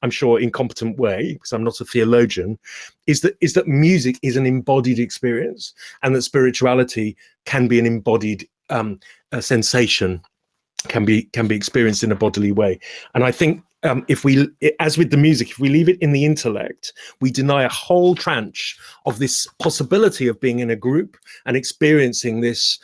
I'm sure incompetent way, because I'm not a theologian, is that music is an embodied experience, and that spirituality can be an embodied a sensation, can be experienced in a bodily way. And I think if we, as with the music, if we leave it in the intellect, we deny a whole tranche of this possibility of being in a group and experiencing this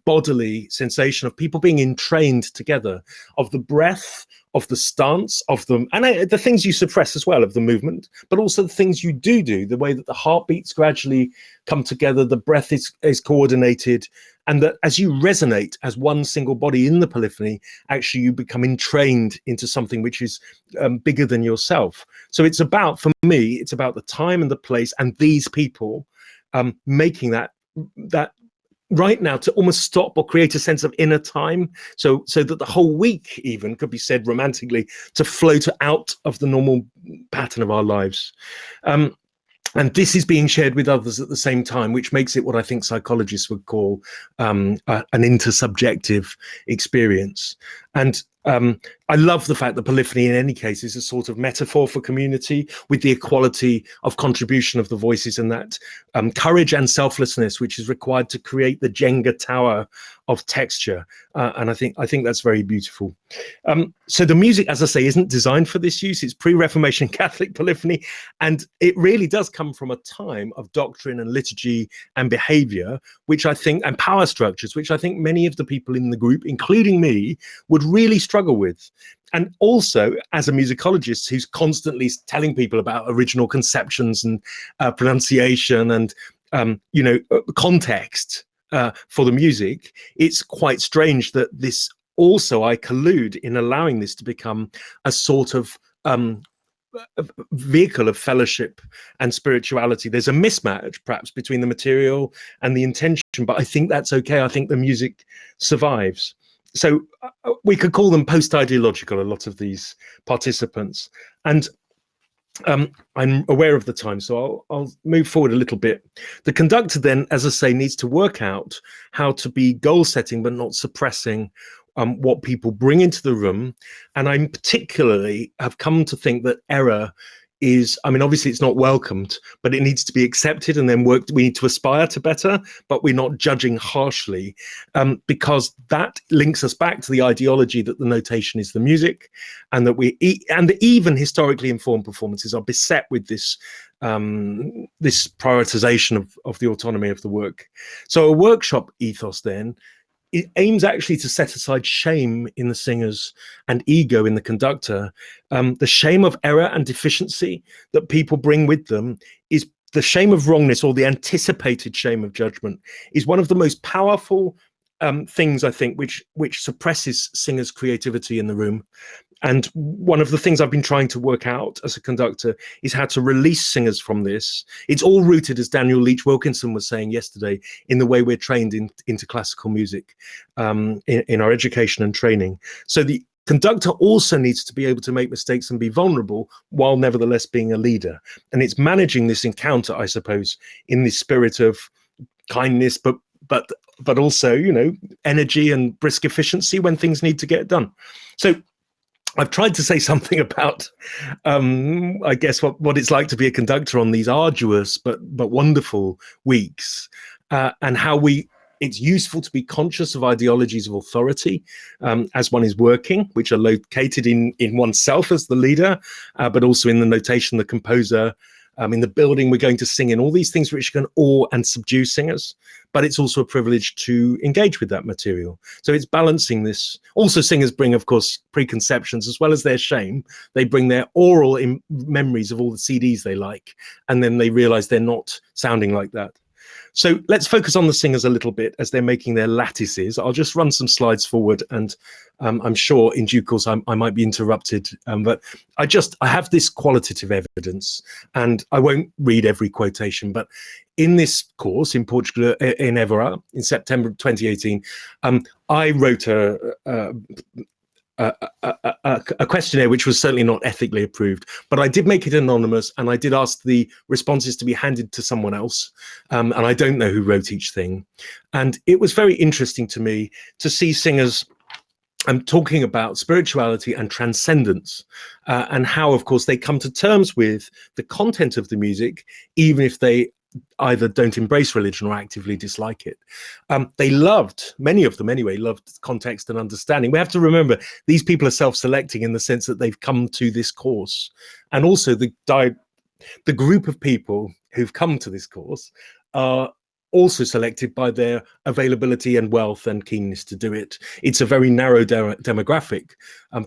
bodily sensation of people being entrained together, of the breath, of the stance, of them, and the things you suppress as well, of the movement, but also the things you do, the way that the heartbeats gradually come together, the breath is coordinated, and that as you resonate as one single body in the polyphony, actually you become entrained into something which is bigger than yourself. So it's about, for me, it's about the time and the place and these people making that right now to almost stop or create a sense of inner time, so that the whole week even could be said romantically to float out of the normal pattern of our lives. And this is being shared with others at the same time, which makes it what I think psychologists would call an intersubjective experience. And I love the fact that polyphony in any case is a sort of metaphor for community, with the equality of contribution of the voices, and that courage and selflessness which is required to create the Jenga tower of texture. And I think that's very beautiful. So the music, as I say, isn't designed for this use. It's pre-Reformation Catholic polyphony, and it really does come from a time of doctrine and liturgy and behavior, which I think, and power structures, which I think many of the people in the group, including me, would really struggle with. And also, as a musicologist who's constantly telling people about original conceptions and pronunciation and context for the music, it's quite strange that this also, I collude in allowing this to become a sort of vehicle of fellowship and spirituality. There's a mismatch perhaps between the material and the intention, but I think that's okay. I think the music survives. So we could call them post-ideological, a lot of these participants. And I'm aware of the time, so I'll move forward a little bit. The conductor then, as I say, needs to work out how to be goal-setting but not suppressing what people bring into the room. And I particularly have come to think that error is, I mean, obviously it's not welcomed, but it needs to be accepted and then worked. We need to aspire to better, but we're not judging harshly, because that links us back to the ideology that the notation is the music, and that even historically informed performances are beset with this this prioritization of the autonomy of the work. So a workshop ethos then, it aims actually to set aside shame in the singers and ego in the conductor. The shame of error and deficiency that people bring with them is the shame of wrongness, or the anticipated shame of judgment, is one of the most powerful things, I think, which suppresses singers' creativity in the room. And one of the things I've been trying to work out as a conductor is how to release singers from this. It's all rooted, as Daniel Leach Wilkinson was saying yesterday, in the way we're trained into classical music, in our education and training. So conductor also needs to be able to make mistakes and be vulnerable while nevertheless being a leader. And it's managing this encounter, I suppose, in the spirit of kindness, but also, you know, energy and brisk efficiency when things need to get done. So I've tried to say something about, I guess, what it's like to be a conductor on these arduous but wonderful weeks, and how it's useful to be conscious of ideologies of authority as one is working, which are located in oneself as the leader, but also in the notation, the composer, in the building we're going to sing in, all these things which can awe and subdue singers. But it's also a privilege to engage with that material. So it's balancing this. Also, singers bring, of course, preconceptions as well as their shame. They bring their oral memories of all the CDs they like, and then they realize they're not sounding like that. So let's focus on the singers a little bit as they're making their lattices. I'll just run some slides forward, and I'm sure in due course I might be interrupted. But I have this qualitative evidence, and I won't read every quotation, but in this course in Portugal, in Évora, in September 2018, I wrote a questionnaire which was certainly not ethically approved, but I did make it anonymous, and I did ask the responses to be handed to someone else, and I don't know who wrote each thing. And it was very interesting to me to see singers talking about spirituality and transcendence, and how, of course, they come to terms with the content of the music, even if they either don't embrace religion or actively dislike it. Many of them anyway, loved context and understanding. We have to remember these people are self-selecting in the sense that they've come to this course. And also the group of people who've come to this course are also selected by their availability and wealth and keenness to do it. It's a very narrow demographic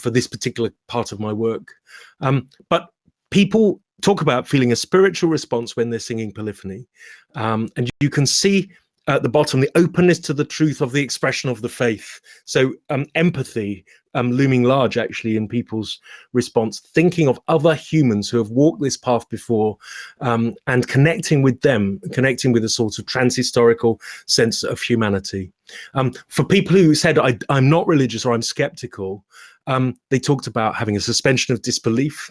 for this particular part of my work. But people talk about feeling a spiritual response when they're singing polyphony. And you can see at the bottom the openness to the truth of the expression of the faith. So empathy looming large actually in people's response, thinking of other humans who have walked this path before, and connecting with them, connecting with a sort of transhistorical sense of humanity. For people who said, I'm not religious or I'm skeptical, they talked about having a suspension of disbelief,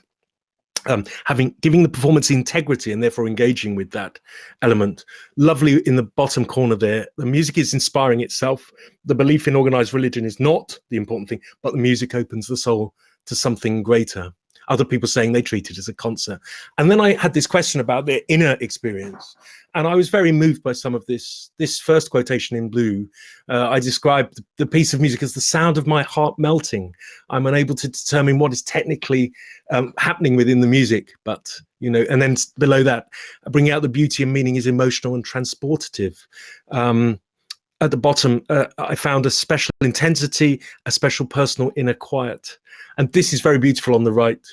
giving the performance integrity and therefore engaging with that element. Lovely in the bottom corner there, the music is inspiring itself. The belief in organized religion is not the important thing, but the music opens the soul to something greater. Other people saying they treat it as a concert. And then I had this question about their inner experience. And I was very moved by some of this first quotation in blue. I described the piece of music as the sound of my heart melting. I'm unable to determine what is technically happening within the music, but, you know, and then below that, bringing out the beauty and meaning is emotional and transportative. At the bottom, I found a special intensity, a special personal inner quiet. And this is very beautiful on the right.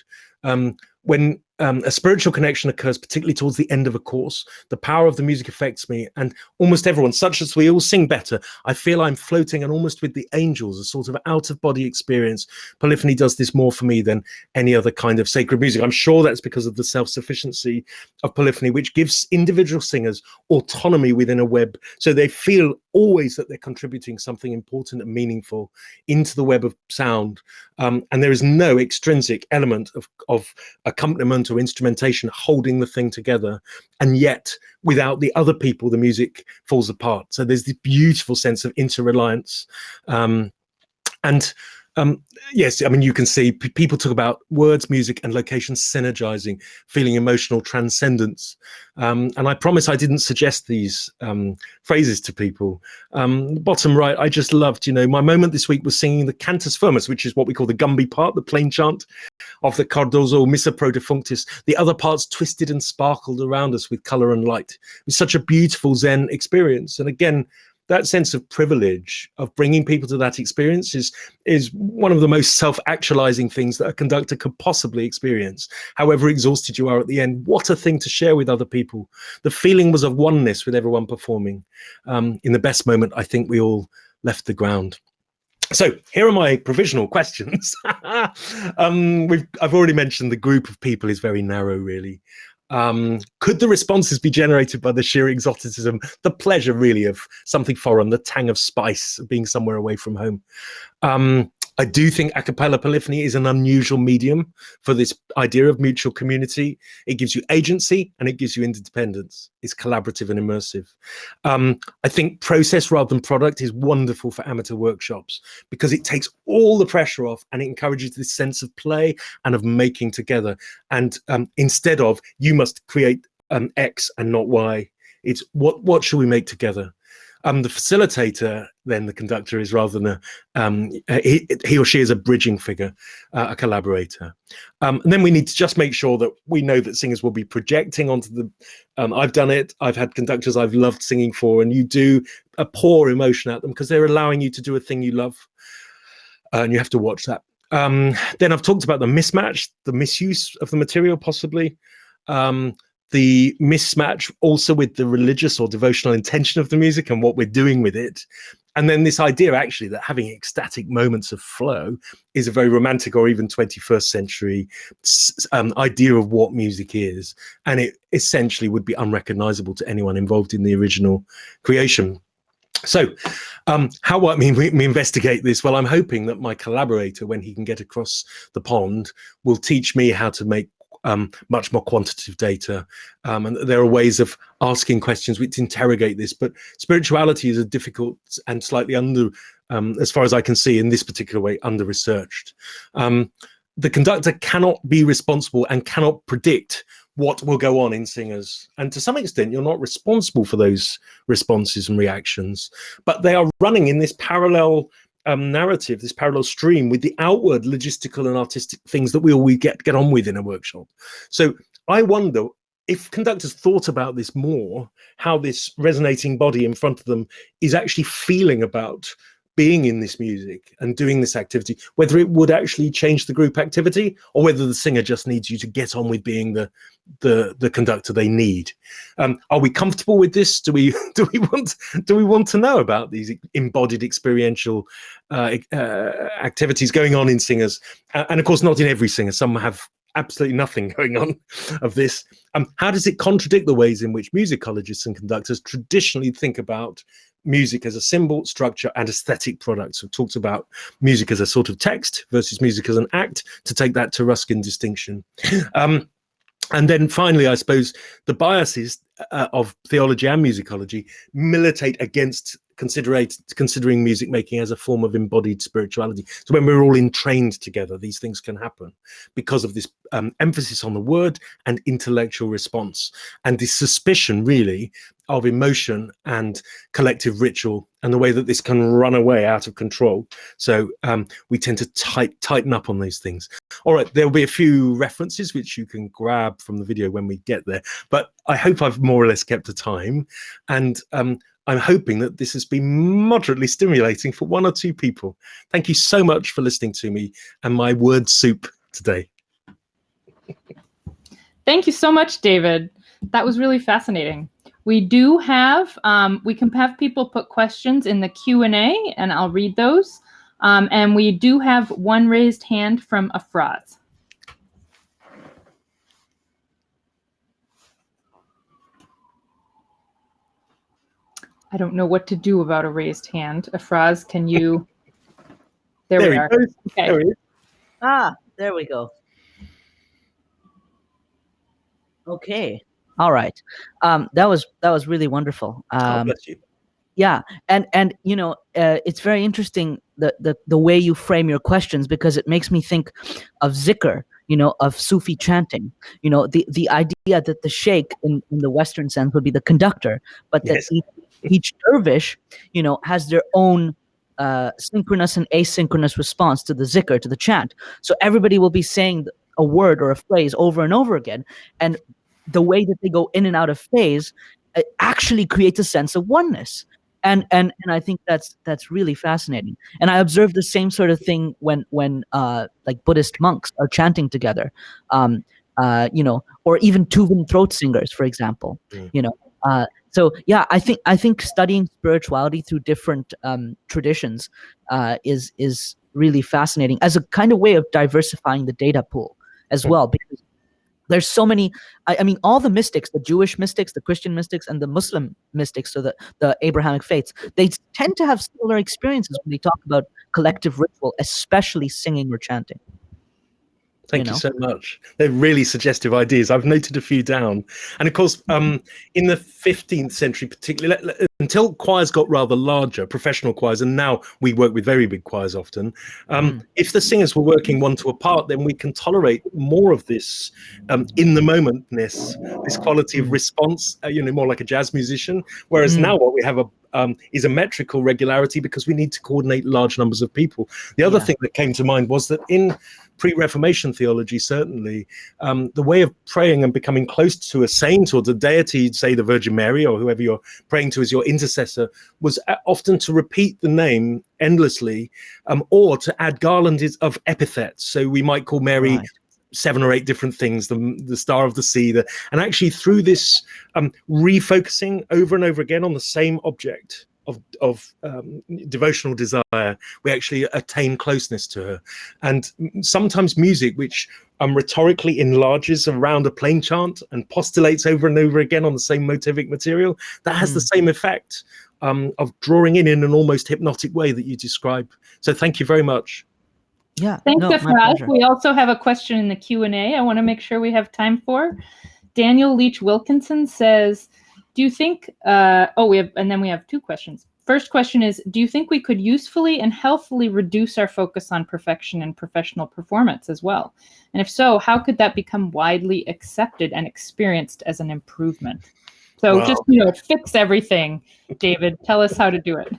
When a spiritual connection occurs, particularly towards the end of a course, the power of the music affects me, and almost everyone, such as we all sing better. I feel I'm floating and almost with the angels, a sort of out-of-body experience. Polyphony does this more for me than any other kind of sacred music. I'm sure that's because of the self-sufficiency of polyphony, which gives individual singers autonomy within a web, so they feel always that they're contributing something important and meaningful into the web of sound. And there is no extrinsic element of accompaniment or instrumentation holding the thing together, and yet without the other people the music falls apart. So there's this beautiful sense of interreliance, and yes, I mean, you can see people talk about words, music and location synergizing, feeling emotional transcendence, and I promise I didn't suggest these phrases to people. Bottom right, I just loved, you know, my moment this week was singing the cantus firmus, which is what we call the Gumby part, the plain chant of the Cardozo Missa Pro Defunctis. The other parts twisted and sparkled around us with color and light. It was such a beautiful Zen experience. And again, that sense of privilege of bringing people to that experience is one of the most self-actualizing things that a conductor could possibly experience. However exhausted you are at the end, what a thing to share with other people. The feeling was of oneness with everyone performing. In the best moment, I think we all left the ground. So here are my provisional questions. I've already mentioned the group of people is very narrow, really. Could the responses be generated by the sheer exoticism, the pleasure really of something foreign, the tang of spice of being somewhere away from home? I do think a cappella polyphony is an unusual medium for this idea of mutual community. It gives you agency and it gives you independence. It's collaborative and immersive. I think process rather than product is wonderful for amateur workshops because it takes all the pressure off and it encourages this sense of play and of making together. And instead of you must create X and not Y, it's what shall we make together? The facilitator, then the conductor, is rather than he or she is a bridging figure, a collaborator. And then we need to just make sure that we know that singers will be projecting onto the. I've done it. I've had conductors I've loved singing for, and you do pour emotion at them because they're allowing you to do a thing you love, and you have to watch that. Then I've talked about the mismatch, the misuse of the material, possibly. The mismatch also with the religious or devotional intention of the music and what we're doing with it. And then this idea actually that having ecstatic moments of flow is a very romantic or even 21st century idea of what music is. And it essentially would be unrecognizable to anyone involved in the original creation. So how might we investigate this? Well, I'm hoping that my collaborator, when he can get across the pond, will teach me how to make much more quantitative data, and there are ways of asking questions which interrogate this. But spirituality is a difficult and slightly under, as far as I can see in this particular way, under-researched. The conductor cannot be responsible and cannot predict what will go on in singers, and to some extent you're not responsible for those responses and reactions, but they are running in this parallel narrative, this parallel stream with the outward logistical and artistic things that we get on with in a workshop. So I wonder if conductors thought about this more, how this resonating body in front of them is actually feeling about being in this music and doing this activity, whether it would actually change the group activity or whether the singer just needs you to get on with being the conductor they need. Are we comfortable with this? Do we want to know about these embodied experiential activities going on in singers? And of course, not in every singer. Some have absolutely nothing going on of this. How does it contradict the ways in which musicologists and conductors traditionally think about music as a symbol, structure, and aesthetic product? So talked about music as a sort of text versus music as an act, to take that to Ruskin distinction. And then finally, I suppose the biases of theology and musicology militate against considering music making as a form of embodied spirituality. So when we're all entrained together, these things can happen because of this emphasis on the word and intellectual response, and this suspicion really of emotion and collective ritual, and the way that this can run away out of control. So we tend to tighten up on these things. All right, there'll be a few references which you can grab from the video when we get there, but I hope I've more or less kept the time, and I'm hoping that this has been moderately stimulating for one or two people. Thank you so much for listening to me and my word soup today. Thank you so much, David. That was really fascinating. We do have, we can have people put questions in the Q&A, and I'll read those. And we do have one raised hand from Afraz. I don't know what to do about a raised hand. Afraz, can you? There we are. Okay. There he is. There we go. Okay. All right. That was really wonderful. Oh, bless you. Yeah, and you know, it's very interesting the way you frame your questions, because it makes me think of zikr, you know, of Sufi chanting. You know, the idea that the sheikh in the Western sense would be the conductor, but Yes. that each dervish, you know, has their own synchronous and asynchronous response to the zikr, to the chant. So everybody will be saying a word or a phrase over and over again, and the way that they go in and out of phase actually creates a sense of oneness. And I think that's really fascinating. And I observe the same sort of thing when like Buddhist monks are chanting together, you know, or even Tuvan throat singers, for example. You know, so yeah, I think studying spirituality through different traditions is really fascinating as a kind of way of diversifying the data pool as well, because There's so many. I mean, all the mystics, the Jewish mystics, the Christian mystics, and the Muslim mystics, so the Abrahamic faiths, they tend to have similar experiences when they talk about collective ritual, especially singing or chanting. Thank you so much. They're really suggestive ideas. I've noted a few down. And of course, in the 15th century, particularly, until choirs got rather larger, professional choirs, and now we work with very big choirs often, if the singers were working one to a part, then we can tolerate more of this in the momentness, this quality of response, more like a jazz musician. Whereas now what we have is a metrical regularity because we need to coordinate large numbers of people. The other thing that came to mind was that in pre-Reformation theology, certainly, the way of praying and becoming close to a saint or the deity, say the Virgin Mary or whoever you're praying to as your intercessor, was often to repeat the name endlessly, or to add garlands of epithets. So we might call Mary 7 or 8 different things, the star of the sea, and actually through this refocusing over and over again on the same object of devotional desire, we actually attain closeness to her. And sometimes music, which rhetorically enlarges around a plain chant and postulates over and over again on the same motivic material, that has the same effect of drawing in an almost hypnotic way that you describe. So thank you very much. Yeah, thanks, no, my pleasure. We also have a question in the Q&A I want to make sure we have time for. Daniel Leach Wilkinson says, do you think, we have 2 questions. First question is, do you think we could usefully and healthfully reduce our focus on perfection in professional performance as well? And if so, how could that become widely accepted and experienced as an improvement? So just, fix everything. David, tell us how to do it.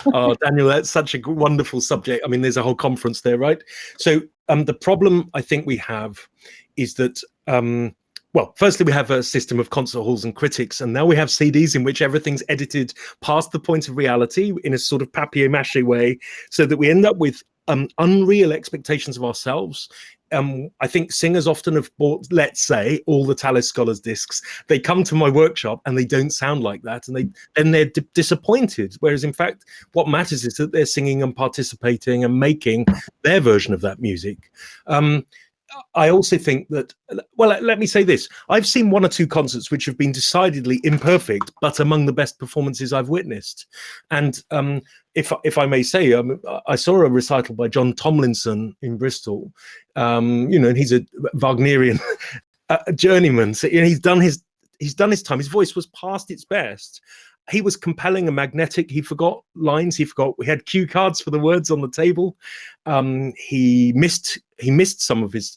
Oh, Daniel, that's such a wonderful subject. I mean, there's a whole conference there, right? So the problem I think we have is that, firstly, we have a system of concert halls and critics, and now we have CDs in which everything's edited past the point of reality in a sort of papier-mâché way, so that we end up with unreal expectations of ourselves. I think singers often have bought, let's say, all the Tallis Scholars discs. They come to my workshop and they don't sound like that, and they're disappointed. Whereas, in fact, what matters is that they're singing and participating and making their version of that music. I also think that, let me say this. I've seen 1 or 2 concerts which have been decidedly imperfect, but among the best performances I've witnessed. And if I may say, I saw a recital by John Tomlinson in Bristol, and he's a Wagnerian journeyman. So he's done his time. His voice was past its best. He was compelling and magnetic. He forgot lines. We had cue cards for the words on the table. He missed some of his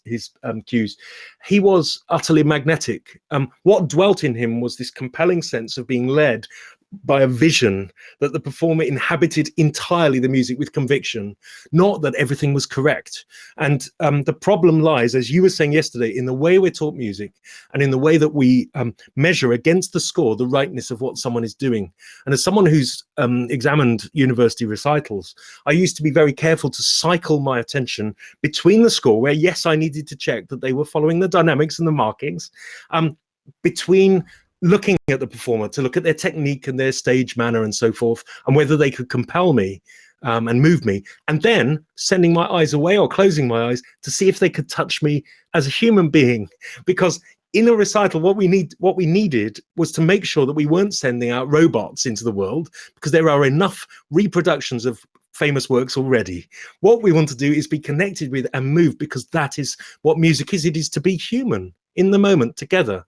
cues. He was utterly magnetic. What dwelt in him was this compelling sense of being led by a vision that the performer inhabited entirely the music with conviction, not that everything was correct. And the problem lies, as you were saying yesterday, in the way we're taught music and in the way that we measure against the score the rightness of what someone is doing. And as someone who's examined university recitals, I used to be very careful to cycle my attention between the score, where yes, I needed to check that they were following the dynamics and the markings, between looking at the performer to look at their technique and their stage manner and so forth, and whether they could compel me and move me, and then sending my eyes away or closing my eyes to see if they could touch me as a human being. Because in a recital, what we needed was to make sure that we weren't sending out robots into the world, because there are enough reproductions of famous works already. What we want to do is be connected with and moved, because that is what music is. It is to be human in the moment together.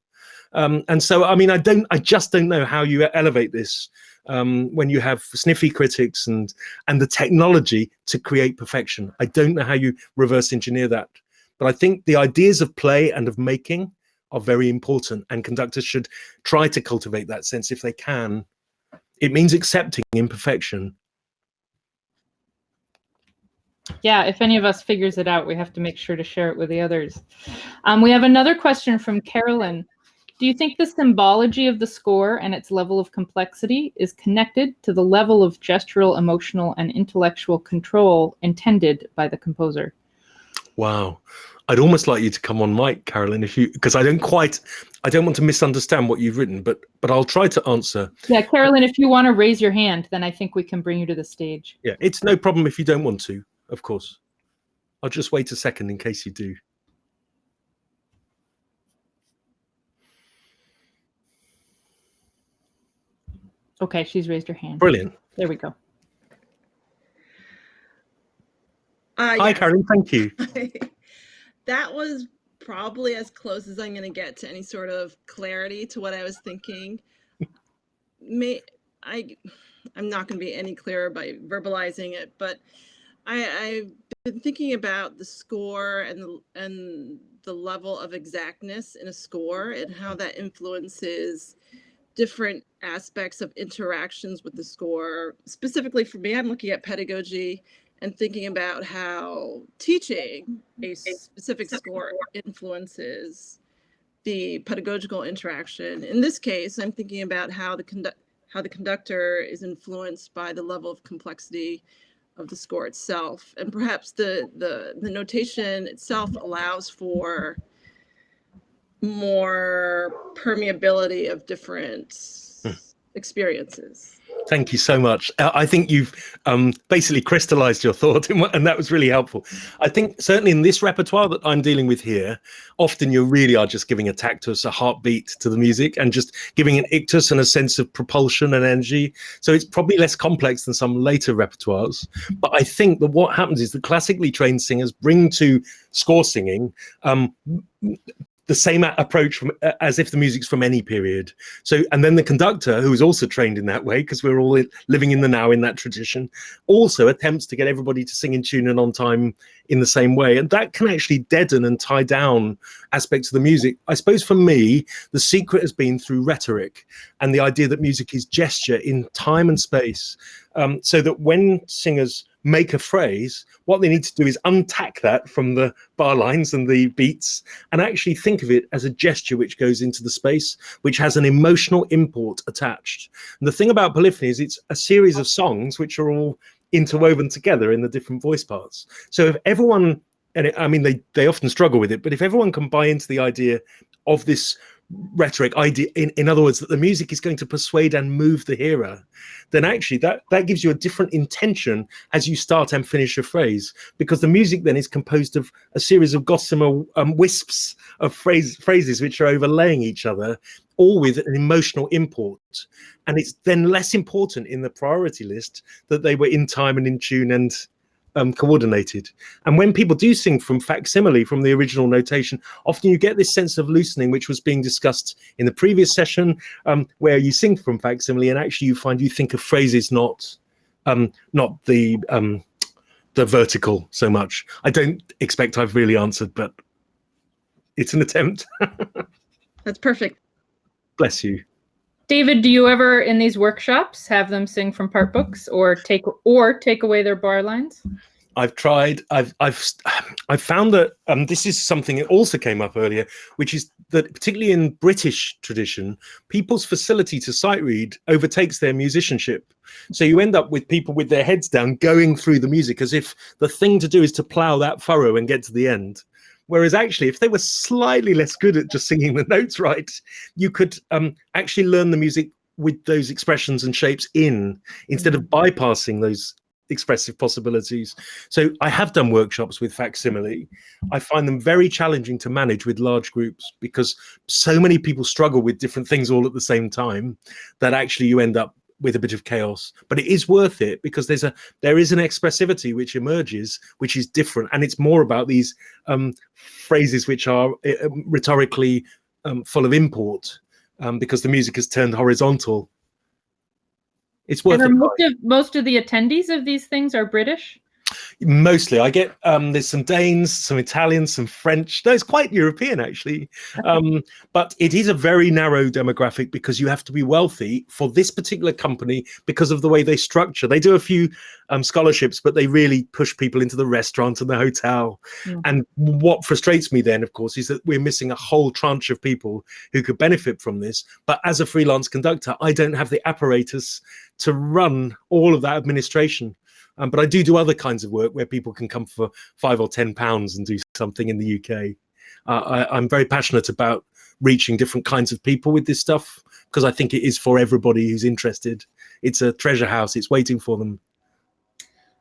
And so, I mean, I just don't know how you elevate this when you have sniffy critics and the technology to create perfection. I don't know how you reverse engineer that. But I think the ideas of play and of making are very important, and conductors should try to cultivate that sense if they can. It means accepting imperfection. Yeah, if any of us figures it out, we have to make sure to share it with the others. We have another question from Carolyn. Do you think the symbology of the score and its level of complexity is connected to the level of gestural, emotional, and intellectual control intended by the composer? Wow. I'd almost like you to come on mic, Carolyn, because I don't want to misunderstand what you've written, but I'll try to answer. Yeah, Carolyn, if you want to raise your hand, then I think we can bring you to the stage. Yeah, it's no problem if you don't want to, of course. I'll just wait a second in case you do. Okay, she's raised her hand. Brilliant. There we go. Hi, Yes. Karen. Thank you. That was probably as close as I'm going to get to any sort of clarity to what I was thinking. I'm not going to be any clearer by verbalizing it, but I've been thinking about the score and the level of exactness in a score and how that influences different aspects of interactions with the score. Specifically for me, I'm looking at pedagogy and thinking about how teaching a specific score influences the pedagogical interaction. In this case, I'm thinking about how the conductor is influenced by the level of complexity of the score itself, and perhaps the notation itself allows for more permeability of different experiences. Thank you so much. I think you've basically crystallized your thought, and that was really helpful. I think certainly in this repertoire that I'm dealing with here, often you really are just giving a tactus, a heartbeat to the music, and just giving an ictus and a sense of propulsion and energy. So it's probably less complex than some later repertoires. But I think that what happens is the classically trained singers bring to score singing the same approach as if the music's from any period. So, and then the conductor, who is also trained in that way, because we're all living in the now in that tradition, also attempts to get everybody to sing in tune and on time in the same way. And that can actually deaden and tie down aspects of the music. I suppose for me, the secret has been through rhetoric and the idea that music is gesture in time and space. So that when singers make a phrase, what they need to do is untack that from the bar lines and the beats and actually think of it as a gesture which goes into the space, which has an emotional import attached. And the thing about polyphony is it's a series of songs which are all interwoven together in the different voice parts. So if everyone, they often struggle with it, but if everyone can buy into the idea of this rhetoric idea, in other words, that the music is going to persuade and move the hearer, then actually that gives you a different intention as you start and finish a phrase, because the music then is composed of a series of gossamer wisps of phrases which are overlaying each other, all with an emotional import. And it's then less important in the priority list that they were in time and in tune and coordinated. And when people do sing from facsimile, from the original notation, often you get this sense of loosening, which was being discussed in the previous session, where you sing from facsimile and actually you think of phrases not the vertical so much. I don't expect I've really answered, but it's an attempt. That's perfect. Bless you. David, do you ever in these workshops have them sing from part books or take away their bar lines? I've tried. I've found that this is something that also came up earlier, which is that particularly in British tradition, people's facility to sight read overtakes their musicianship. So you end up with people with their heads down going through the music as if the thing to do is to plow that furrow and get to the end. Whereas actually, if they were slightly less good at just singing the notes right, you could actually learn the music with those expressions and shapes instead of bypassing those expressive possibilities. So I have done workshops with facsimile. I find them very challenging to manage with large groups because so many people struggle with different things all at the same time that actually you end up with a bit of chaos. But it is worth it because there is an expressivity which emerges, which is different, and it's more about these phrases which are rhetorically full of import because the music has turned horizontal. It's worth it. Most of the attendees of these things are British? Mostly. I get there's some Danes, some Italians, some French. No, it's quite European actually. But it is a very narrow demographic because you have to be wealthy for this particular company because of the way they structure. They do a few scholarships, but they really push people into the restaurant and the hotel. Yeah. And what frustrates me then, of course, is that we're missing a whole tranche of people who could benefit from this. But as a freelance conductor, I don't have the apparatus to run all of that administration. But I do other kinds of work where people can come for £5 or £10 and do something in the UK. I'm very passionate about reaching different kinds of people with this stuff because I think it is for everybody who's interested. It's a treasure house. It's waiting for them.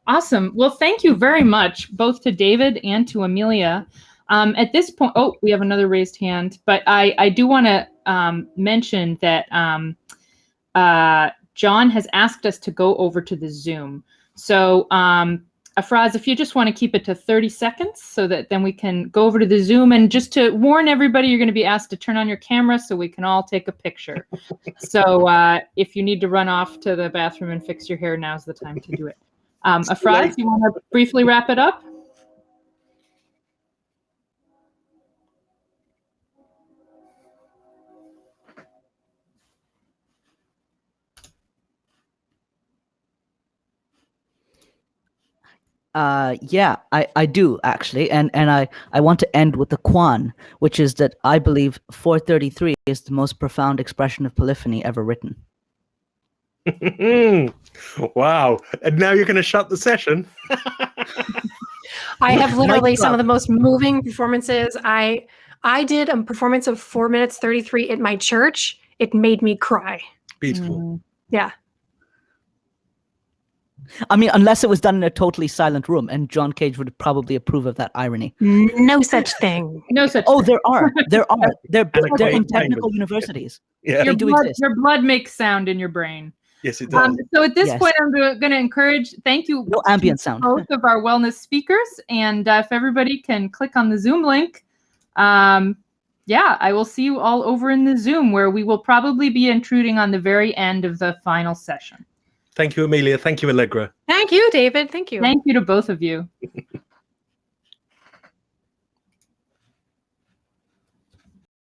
Awesome. Well, thank you very much, both to David and to Amelia. At this point, we have another raised hand, but I do want to mention that John has asked us to go over to the Zoom. So Afraz, if you just want to keep it to 30 seconds so that then we can go over to the Zoom. And just to warn everybody, you're going to be asked to turn on your camera so we can all take a picture. So if you need to run off to the bathroom and fix your hair, now's the time to do it. Afraz, you want to briefly wrap it up? Yeah, I do actually, and I want to end with the Quan, which is that I believe 433 is the most profound expression of polyphony ever written. Wow. And now you're going to shut the session? I have literally Mic some of drop. the most moving performances. I did a performance of 4 minutes 33 at my church. It made me cry. Beautiful. Yeah. I mean, unless it was done in a totally silent room, and John Cage would probably approve of that irony. No such thing. No such Oh, thing. there are. They're Anechoic in technical language. universities. Yeah. They do exist. Your blood makes sound in your brain. Yes, it does. So at this Yes. point, I'm going to encourage, thank you No ambient sound. both of our wellness speakers. And if everybody can click on the Zoom link, yeah, I will see you all over in the Zoom, where we will probably be intruding on the very end of the final session. Thank you, Amelia. Thank you, Allegra. Thank you, David. Thank you. Thank you to both of you.